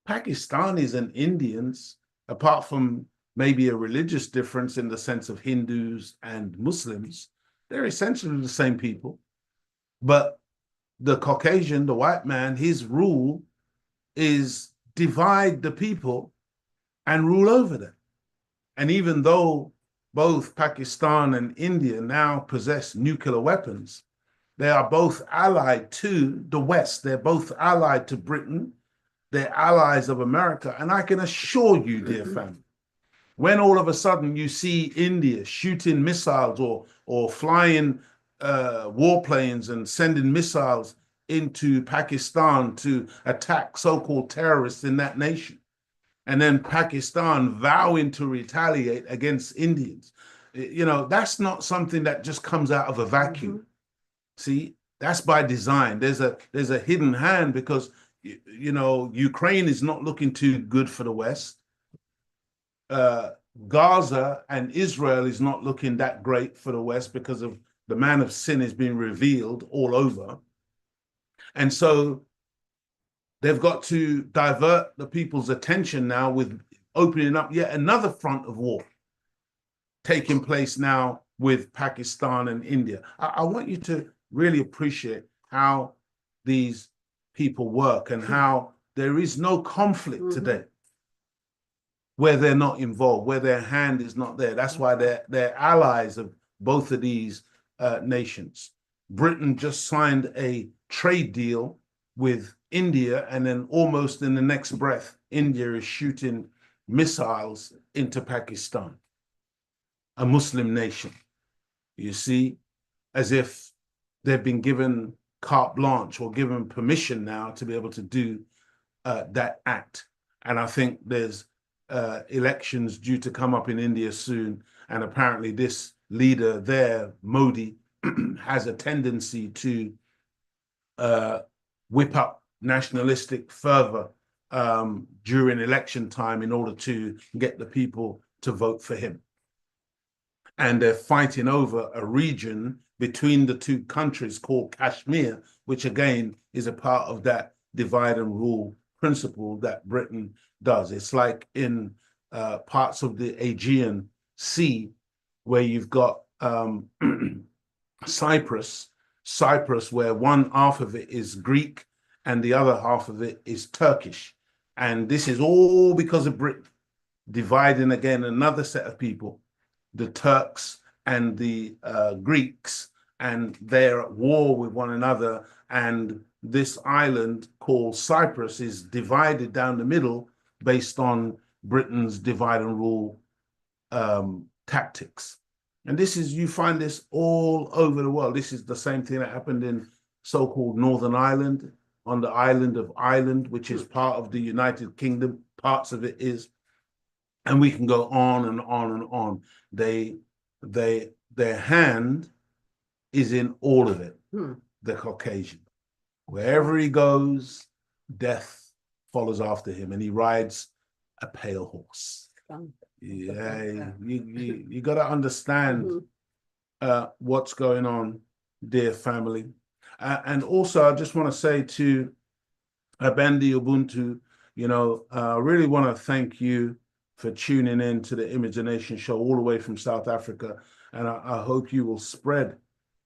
Pakistanis and Indians, apart from maybe a religious difference in the sense of Hindus and Muslims, they're essentially the same people. But the Caucasian, the white man, his rule is divide the people and rule over them. And even though both Pakistan and India now possess nuclear weapons, they are both allied to the West. They're both allied to Britain. They're allies of America. And I can assure you, dear family, when all of a sudden you see India shooting missiles or flying warplanes and sending missiles into Pakistan to attack so-called terrorists in that nation, and then Pakistan vowing to retaliate against Indians, you know, that's not something that just comes out of a vacuum. See, that's by design. There's a hidden hand because, you know, Ukraine is not looking too good for the West. Gaza and Israel is not looking that great for the West because of the man of sin is being revealed all over. And so they've got to divert the people's attention now with opening up yet another front of war taking place now with Pakistan and India. I want you to really appreciate how these people work and how there is no conflict today where they're not involved, where their hand is not there. That's why they're allies of both of these nations. Britain just signed a trade deal with India, and then almost in the next breath, India is shooting missiles into Pakistan, a Muslim nation. You see, as if they've been given carte blanche or given permission now to be able to do that act. And I think there's elections due to come up in India soon. And apparently this leader there, Modi, has a tendency to whip up nationalistic fervor during election time in order to get the people to vote for him. And they're fighting over a region between the two countries called Kashmir, which again is a part of that divide and rule principle that Britain does. It's like in parts of the Aegean Sea where you've got Cyprus, where one half of it is Greek and the other half of it is Turkish. And this is all because of Britain dividing again another set of people, the Turks and the Greeks, and they're at war with one another. And this island called Cyprus is divided down the middle based on Britain's divide and rule tactics. And this is, you find this all over the world. This is the same thing that happened in so-called Northern Ireland, on the island of Ireland, which is part of the United Kingdom. Parts of it is. And we can go on and on and on. Their hand is in all of it, the Caucasian. Wherever he goes, death follows after him, and he rides a pale horse. Yeah, you got to understand what's going on, dear family. And also, I just want to say to Abandi Ubuntu, you know, I really want to thank you for tuning in to the Imagination Show all the way from South Africa. And I hope you will spread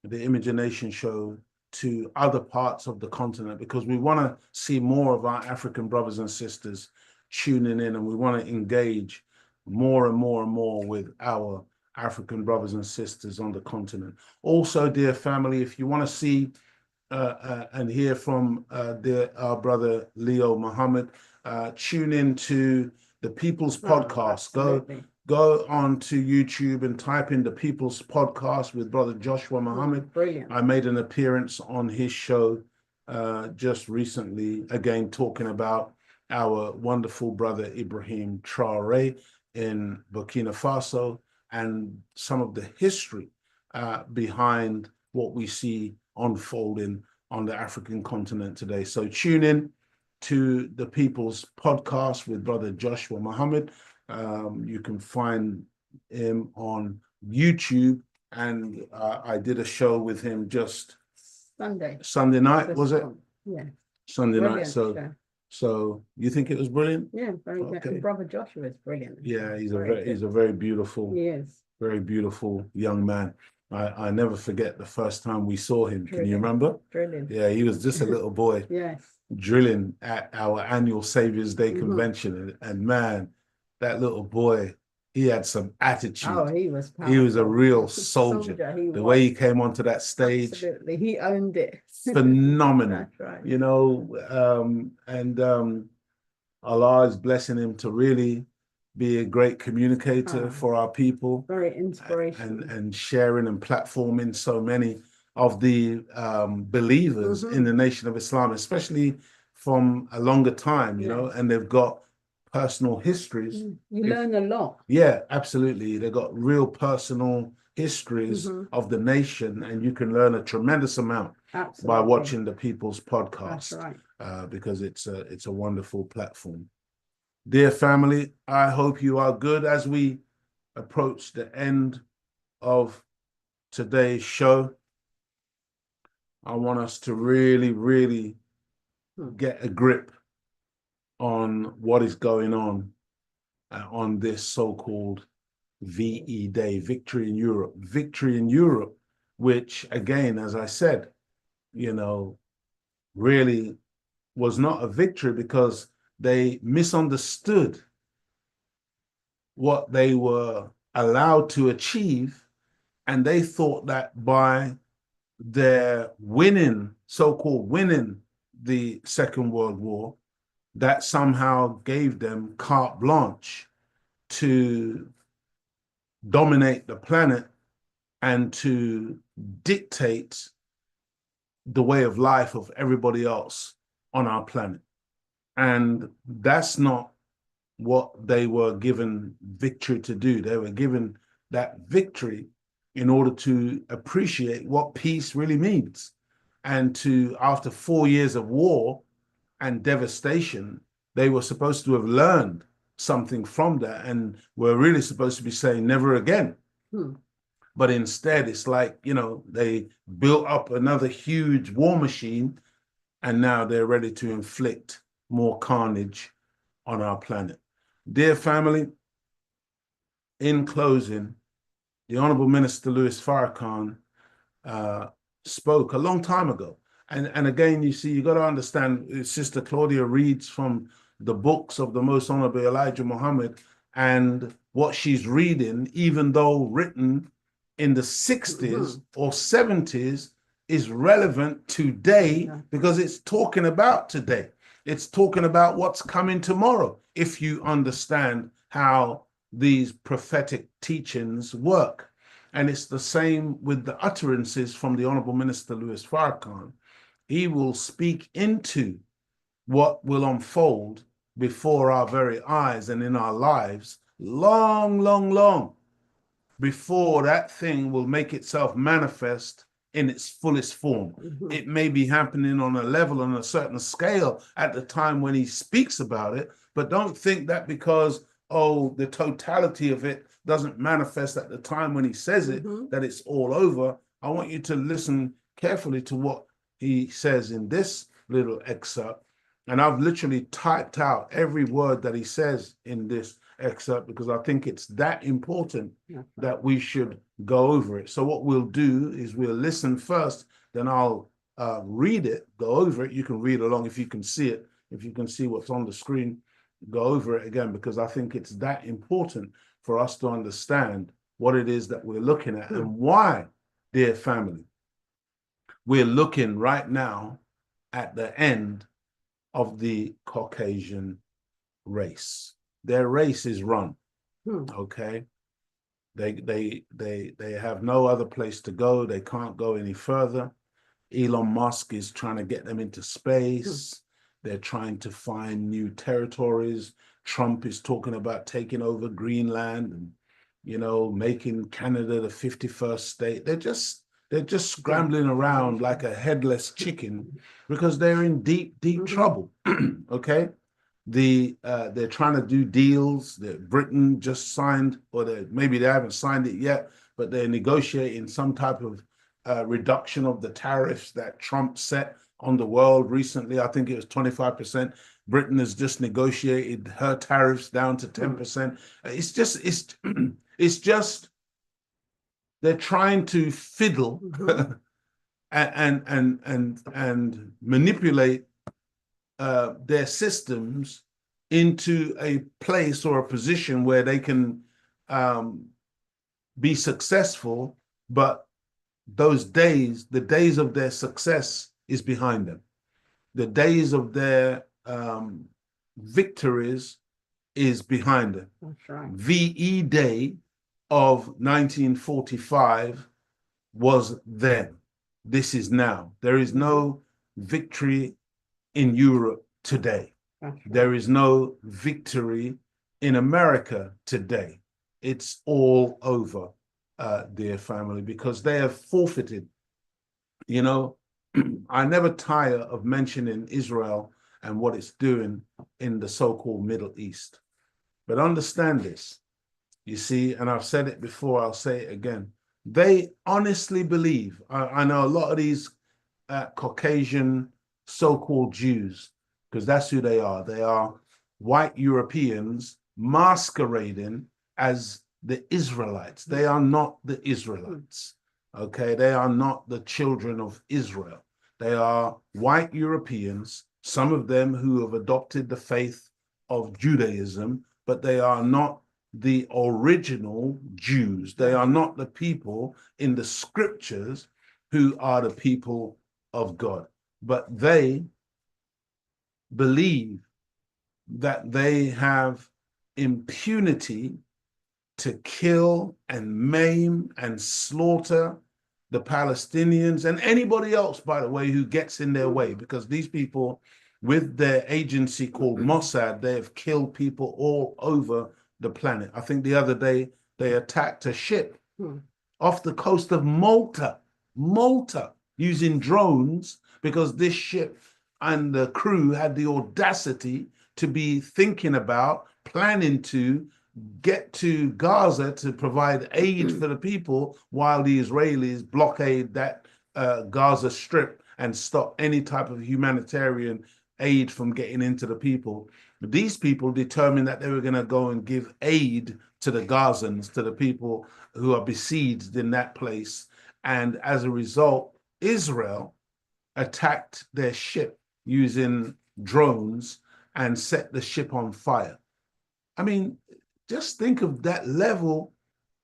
the Imagination Show to other parts of the continent, because we want to see more of our African brothers and sisters tuning in, and we want to engage more and more and more with our African brothers and sisters on the continent. Also, dear family, if you want to see and hear from our brother Leo Muhammad, tune in to the People's Podcast. Go on to YouTube and type in the People's Podcast with brother Joshua Muhammad. Brilliant. I made an appearance on his show just recently, again talking about our wonderful brother Ibrahim Traore in Burkina Faso and some of the history behind what we see unfolding on the African continent today. So tune in to the People's Podcast with brother Joshua Muhammad. You can find him on YouTube, and I did a show with him just Sunday night, was it? Yeah. Sunday Brilliant night. show. So you think it was brilliant? Yeah, very good. Okay. And brother Joshua is brilliant. Yeah, he's a very beautiful, He is. very beautiful young man. I never forget the first time we saw him. Can you remember? Brilliant. Yeah, he was just a little boy. Yes. Drilling at our annual Savior's Day convention, and man, that little boy, he had some attitude. Oh, he was powerful. He was a real soldier. The way he came onto that stage, absolutely, he owned it. Phenomenal. That's right. You know, Allah is blessing him to really be a great communicator for our people. Very inspirational. And sharing and platforming so many of the believers in the Nation of Islam, especially from a longer time, you know, and they've got personal histories. You learn a lot. Yeah, absolutely. They've got real personal histories of the nation, and you can learn a tremendous amount by watching the People's Podcast. That's right. Because it's a wonderful platform. Dear family, I hope you are good as we approach the end of today's show. I want us to really, really get a grip on what is going on this so-called VE Day, Victory in Europe. Victory in Europe, which again, as I said, really was not a victory because they misunderstood what they were allowed to achieve, and they thought that by their so-called winning the Second World War, that somehow gave them carte blanche to dominate the planet and to dictate the way of life of everybody else on our planet. And that's not what they were given victory to do. They were given that victory in order to appreciate what peace really means. And to, after 4 years of war and devastation, they were supposed to have learned something from that and were really supposed to be saying never again. But instead, it's like, they built up another huge war machine, and now they're ready to inflict more carnage on our planet. Dear family, in closing, the Honorable Minister Louis Farrakhan spoke a long time ago. And again, you see, you got to understand, Sister Claudia reads from the books of the Most Honorable Elijah Muhammad, and what she's reading, even though written in the 60s or 70s, is relevant today because it's talking about today. It's talking about what's coming tomorrow, if you understand how these prophetic teachings work. And it's the same with the utterances from the Honorable Minister Louis Farrakhan. He will speak into what will unfold before our very eyes and in our lives long, long, long before that thing will make itself manifest in its fullest form. It may be happening on a level, on a certain scale at the time when he speaks about it, but don't think that because, the totality of it doesn't manifest at the time when he says it, that it's all over. I want you to listen carefully to what he says in this little excerpt. And I've literally typed out every word that he says in this excerpt because I think it's that important that we should go over it. So what we'll do is we'll listen first, then I'll read it, go over it. You can read along if you can see it. If you can see what's on the screen, go over it again, because I think it's that important for us to understand what it is that we're looking at and why, dear family, we're looking right now at the end of the Caucasian race. Their race is run. Okay. They have no other place to go. They can't go any further. Elon Musk is trying to get them into space. They're trying to find new territories. Trump is talking about taking over Greenland and, making Canada the 51st state. They're just scrambling around like a headless chicken because they're in deep, deep trouble. Okay. They're trying to do deals that Britain just signed, or maybe they haven't signed it yet, but they're negotiating some type of reduction of the tariffs that Trump set on the world recently. I think it was 25%. Britain has just negotiated her tariffs down to 10%. It's just they're trying to fiddle and manipulate their systems into a place or a position where they can be successful, but the days of their success is behind them. The days of their victories is behind them. That's right. VE Day of 1945 was then. This is now. There is no victory in Europe today. Right. There is no victory in America today. It's all over, dear family, because they have forfeited. I never tire of mentioning Israel and what it's doing in the so-called Middle East. But understand this, you see, and I've said it before, I'll say it again. They honestly believe, I know a lot of these Caucasian so-called Jews, because that's who they are. They are white Europeans masquerading as the Israelites. They are not the Israelites. Okay, they are not the children of Israel. They are white Europeans, some of them who have adopted the faith of Judaism, but they are not the original Jews. They are not the people in the scriptures who are the people of God. But they believe that they have impunity to kill and maim and slaughter the Palestinians and anybody else, by the way, who gets in their way, because these people, with their agency called Mossad, they have killed people all over the planet. I think the other day they attacked a ship off the coast of Malta, using drones, because this ship and the crew had the audacity to be thinking about, planning to get to Gaza to provide aid for the people while the Israelis blockade that Gaza Strip and stop any type of humanitarian aid from getting into the people. These people determined that they were going to go and give aid to the Gazans, to the people who are besieged in that place. And as a result, Israel attacked their ship using drones and set the ship on fire. I mean, just think of that level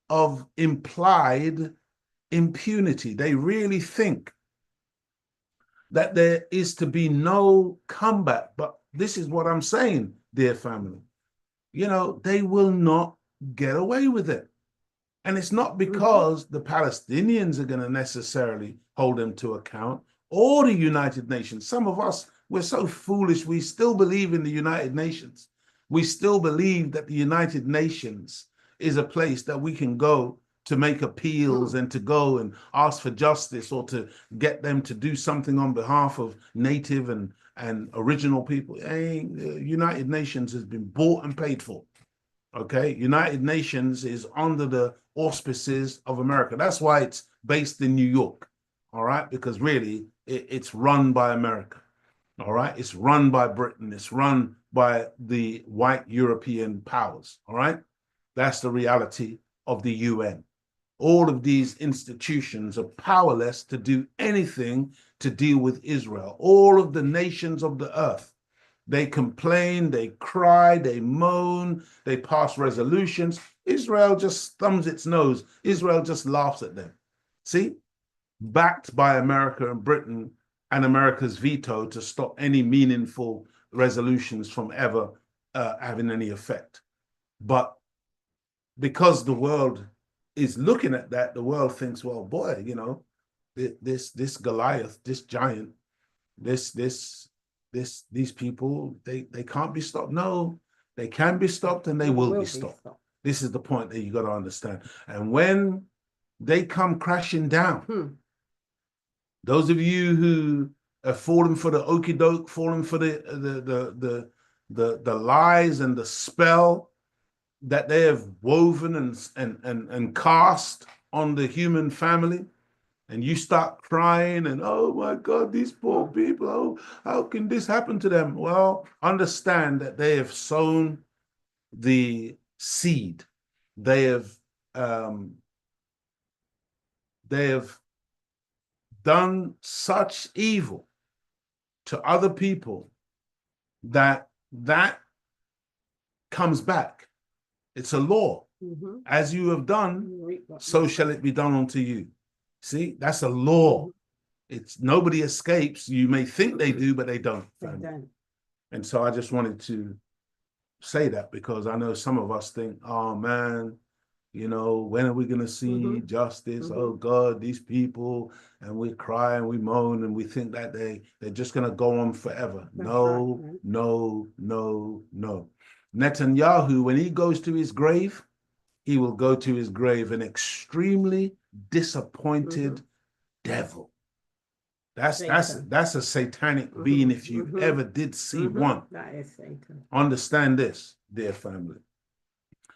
of implied impunity. They really think that there is to be no comeback. But this is what I'm saying, dear family. You know, they will not get away with it. And it's not because the Palestinians are going to necessarily hold them to account, or the United Nations. Some of us, we're so foolish, we still believe in the United Nations. We still believe that the United Nations is a place that we can go to make appeals and to go and ask for justice, or to get them to do something on behalf of native and original people. United Nations has been bought and paid for. Okay, United Nations is under the auspices of America. That's why it's based in New York. All right, because really it's run by America. All right, it's run by Britain. It's run by the white European powers. All right, that's the reality of the UN. All of these institutions are powerless to do anything to deal with Israel. All of the nations of the earth, they complain, they cry, they moan, they pass resolutions. Israel just thumbs its nose. Israel just laughs at them. See, backed by America and Britain and America's veto to stop any meaningful resolutions from ever having any effect. But because the world is looking at that, the world thinks, well, boy, you know, this Goliath, this giant, these people, they can't be stopped. No, they can be stopped, and they will be stopped. This is the point that you got to understand. And when they come crashing down, those of you who have fallen for the okie doke, fallen for the lies and the spell that they have woven and cast on the human family, and you start crying and, oh my God, these poor people, oh, how can this happen to them? Well, understand that they have sown the seed. They have done such evil to other people that comes back. It's a law. As you have done, so shall it be done unto you. See, that's a law. It's nobody escapes. You may think they do, but they don't. And so I just wanted to say that, because I know some of us think, oh man, you know, when are we going to see justice? Oh God, these people, and we cry and we moan and we think that they're just going to go on forever. No. Netanyahu, when he goes to his grave, he will go to his grave an extremely disappointed devil. That's a satanic being, if you ever did see one. That is Satan. Understand this, dear family.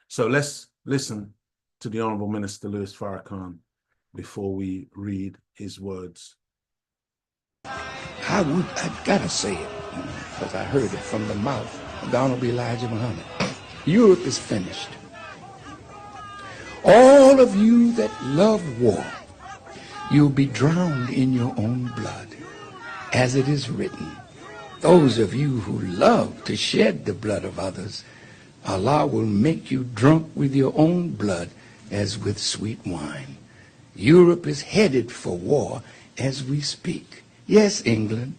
So let's listen to the Honorable Minister Louis Farrakhan before we read his words. I've got to say it, because I heard it from the mouth the Honorable Elijah Muhammad. Europe is finished. All of you that love war, you'll be drowned in your own blood, as it is written. Those of you who love to shed the blood of others, Allah will make you drunk with your own blood as with sweet wine. Europe is headed for war as we speak. Yes, England,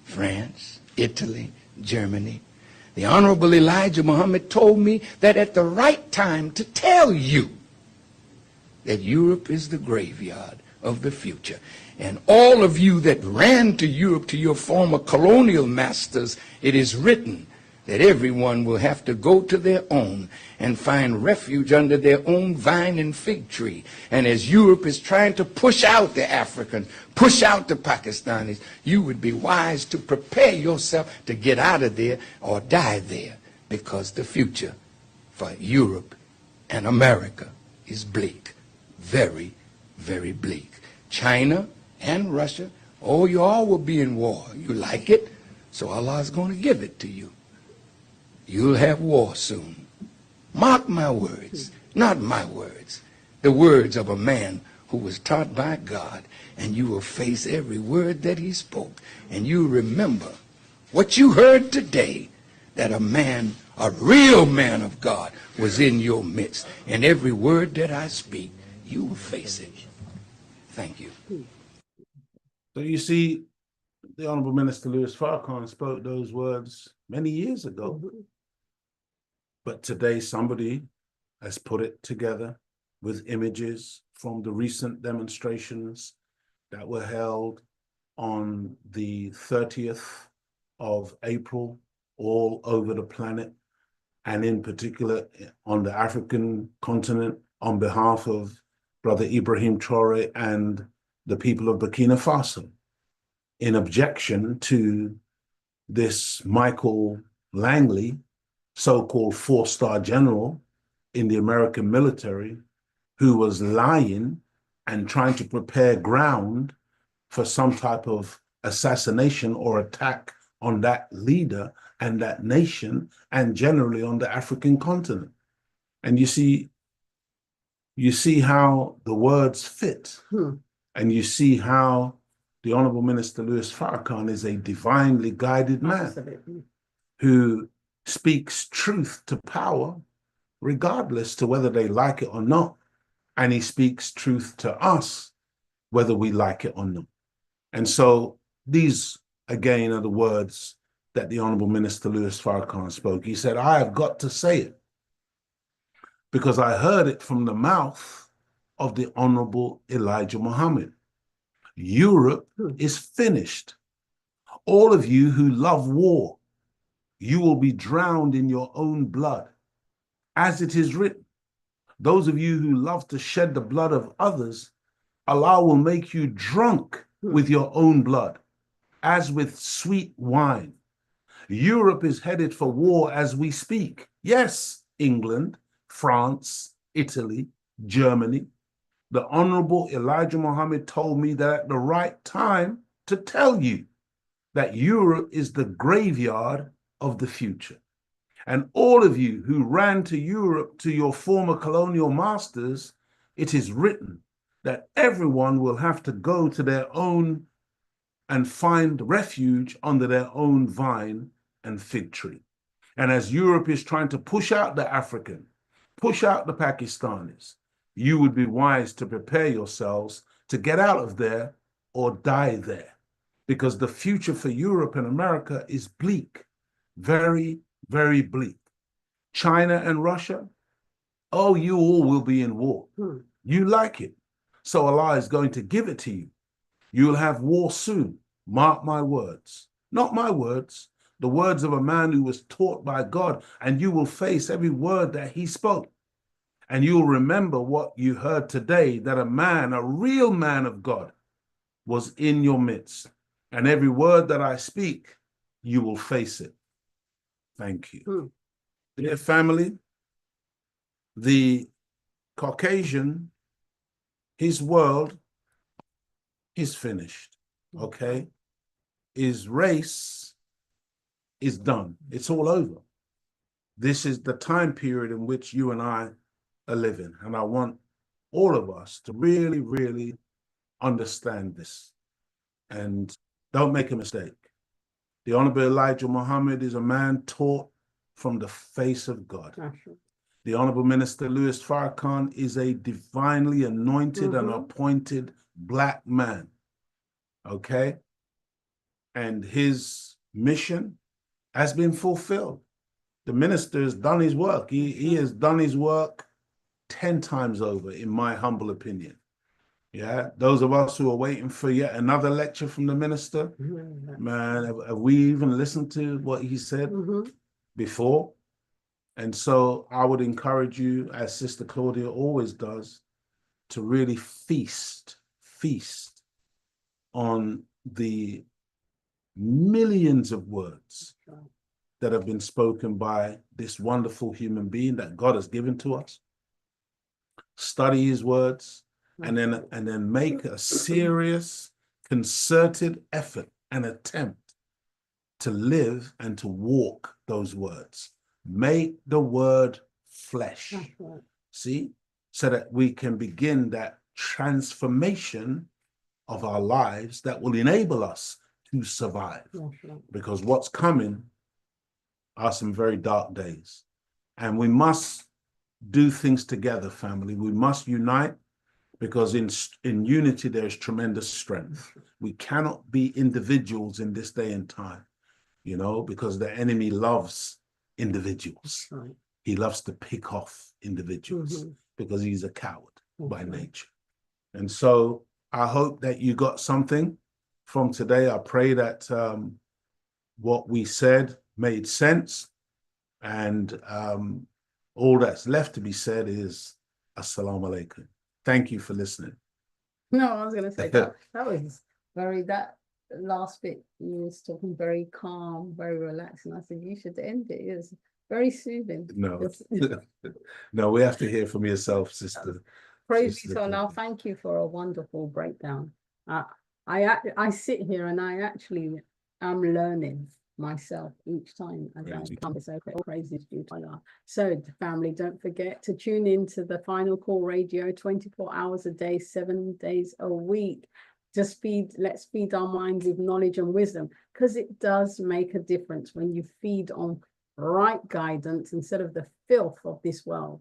France, Italy, Germany. The Honorable Elijah Muhammad told me that at the right time to tell you that Europe is the graveyard of the future. And all of you that ran to Europe, to your former colonial masters, it is written that everyone will have to go to their own and find refuge under their own vine and fig tree. And as Europe is trying to push out the Africans, push out the Pakistanis, you would be wise to prepare yourself to get out of there or die there, because the future for Europe and America is bleak. Very, very bleak. China and Russia, oh, you all will be in war. You like it, so Allah is going to give it to you. You'll have war soon. Mark my words, not my words, the words of a man who was taught by God, and you will face every word that he spoke, and you remember what you heard today, that a man, a real man of God, was in your midst, and every word that I speak, you will face it. Thank you. So you see, the Honorable Minister Louis Farrakhan spoke those words many years ago. But today somebody has put it together with images from the recent demonstrations that were held on the 30th of April all over the planet, and in particular on the African continent, on behalf of Brother Ibrahim Traore and the people of Burkina Faso, in objection to this Michael Langley, so-called four-star general in the American military, who was lying and trying to prepare ground for some type of assassination or attack on that leader and that nation, and generally on the African continent. And you see how the words fit, and you see how the Honorable Minister Louis Farrakhan is a divinely guided man who speaks truth to power, regardless to whether they like it or not. And he speaks truth to us, whether we like it or not. And so these, again, are the words that the Honorable Minister Louis Farrakhan spoke. He said, I have got to say it because I heard it from the mouth of the Honorable Elijah Muhammad. Europe is finished. All of you who love war, you will be drowned in your own blood. As it is written, those of you who love to shed the blood of others, Allah will make you drunk with your own blood, as with sweet wine. Europe is headed for war as we speak. Yes, England, France, Italy, Germany. The Honorable Elijah Muhammad told me that at the right time to tell you that Europe is the graveyard of the future. And all of you who ran to Europe, to your former colonial masters, it is written that everyone will have to go to their own and find refuge under their own vine and fig tree. And as Europe is trying to push out the African, push out the Pakistanis, you would be wise to prepare yourselves to get out of there or die there, because the future for Europe and America is bleak, very, very bleak. China and Russia, oh, you all will be in war. You like it. So Allah is going to give it to you. You will have war soon. Mark my words. Not my words, the words of a man who was taught by God, and you will face every word that he spoke. And you'll remember what you heard today, that a man, a real man of God, was in your midst. And every word that I speak, you will face it. Thank you. Dear family, the Caucasian, his world is finished, okay? His race is done. It's all over. this is the time period in which you and I are living. And I want all of us to really, really understand this. And don't make a mistake. The Honorable Elijah Muhammad is a man taught from the face of God. The Honorable Minister Louis Farrakhan is a divinely anointed and appointed Black man. Okay? And his mission has been fulfilled. The minister has done his work. He has done his work 10 times over, in my humble opinion. Yeah, those of us who are waiting for yet another lecture from the minister, man, have we even listened to what he said before? And so I would encourage you, as Sister Claudia always does, to really feast on the millions of words that have been spoken by this wonderful human being that God has given to us. Study his words, and then make a serious, concerted effort and attempt to live and to walk those words. Make the word flesh. See? So that we can begin that transformation of our lives that will enable us to survive. Because what's coming are some very dark days. And we must do things together, family. We must unite, because in unity there is tremendous strength. We cannot be individuals in this day and time, you know, because the enemy loves individuals. He loves to pick off individuals because he's a coward by nature. And so I hope that you got something from today. I pray that what we said made sense, and all that's left to be said is Assalamu alaikum. Thank you for listening. No, I was going to say that was that last bit, you was talking very calm, very relaxed, and I said you should end it. It was very soothing. No, no, we have to hear from yourself, sister. Praise be to Allah. Thank you for a wonderful breakdown. I sit here and I actually am learning myself each time as I come this open. All praises due to Allah. So family, don't forget to tune in to the Final Call Radio 24 hours a day, 7 days a week. Let's feed our minds with knowledge and wisdom, because it does make a difference when you feed on right guidance instead of the filth of this world.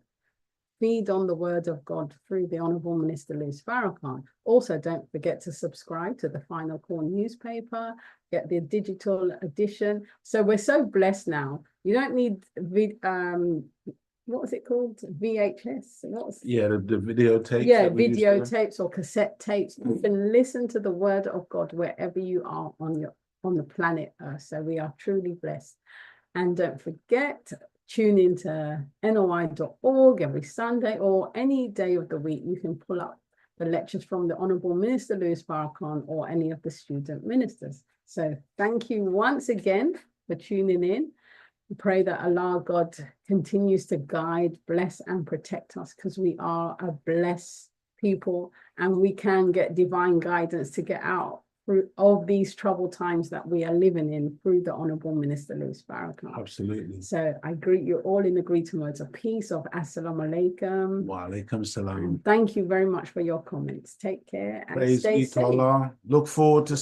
Feed on the word of God through the Honorable Minister Louis Farrakhan. Also, don't forget to subscribe to the Final Call newspaper, get the digital edition. So we're so blessed now. You don't need, what was it called? VHS? The videotapes. Yeah, videotapes or cassette tapes. You can listen to the word of God wherever you are on the planet Earth. So we are truly blessed. And don't forget, tune into NOI.org every Sunday or any day of the week. You can pull up the lectures from the Honorable Minister Louis Farrakhan or any of the student ministers. So thank you once again for tuning in. We pray that Allah God continues to guide, bless, and protect us, because we are a blessed people and we can get divine guidance to get out through all these troubled times that we are living in through the Honorable Minister Louis Farrakhan. Absolutely. So I greet you all in the greeting words of peace of Assalamu alaikum. Wa alaikum salam. Thank you very much for your comments. Take care and Praise stay be to safe. Allah. Look forward to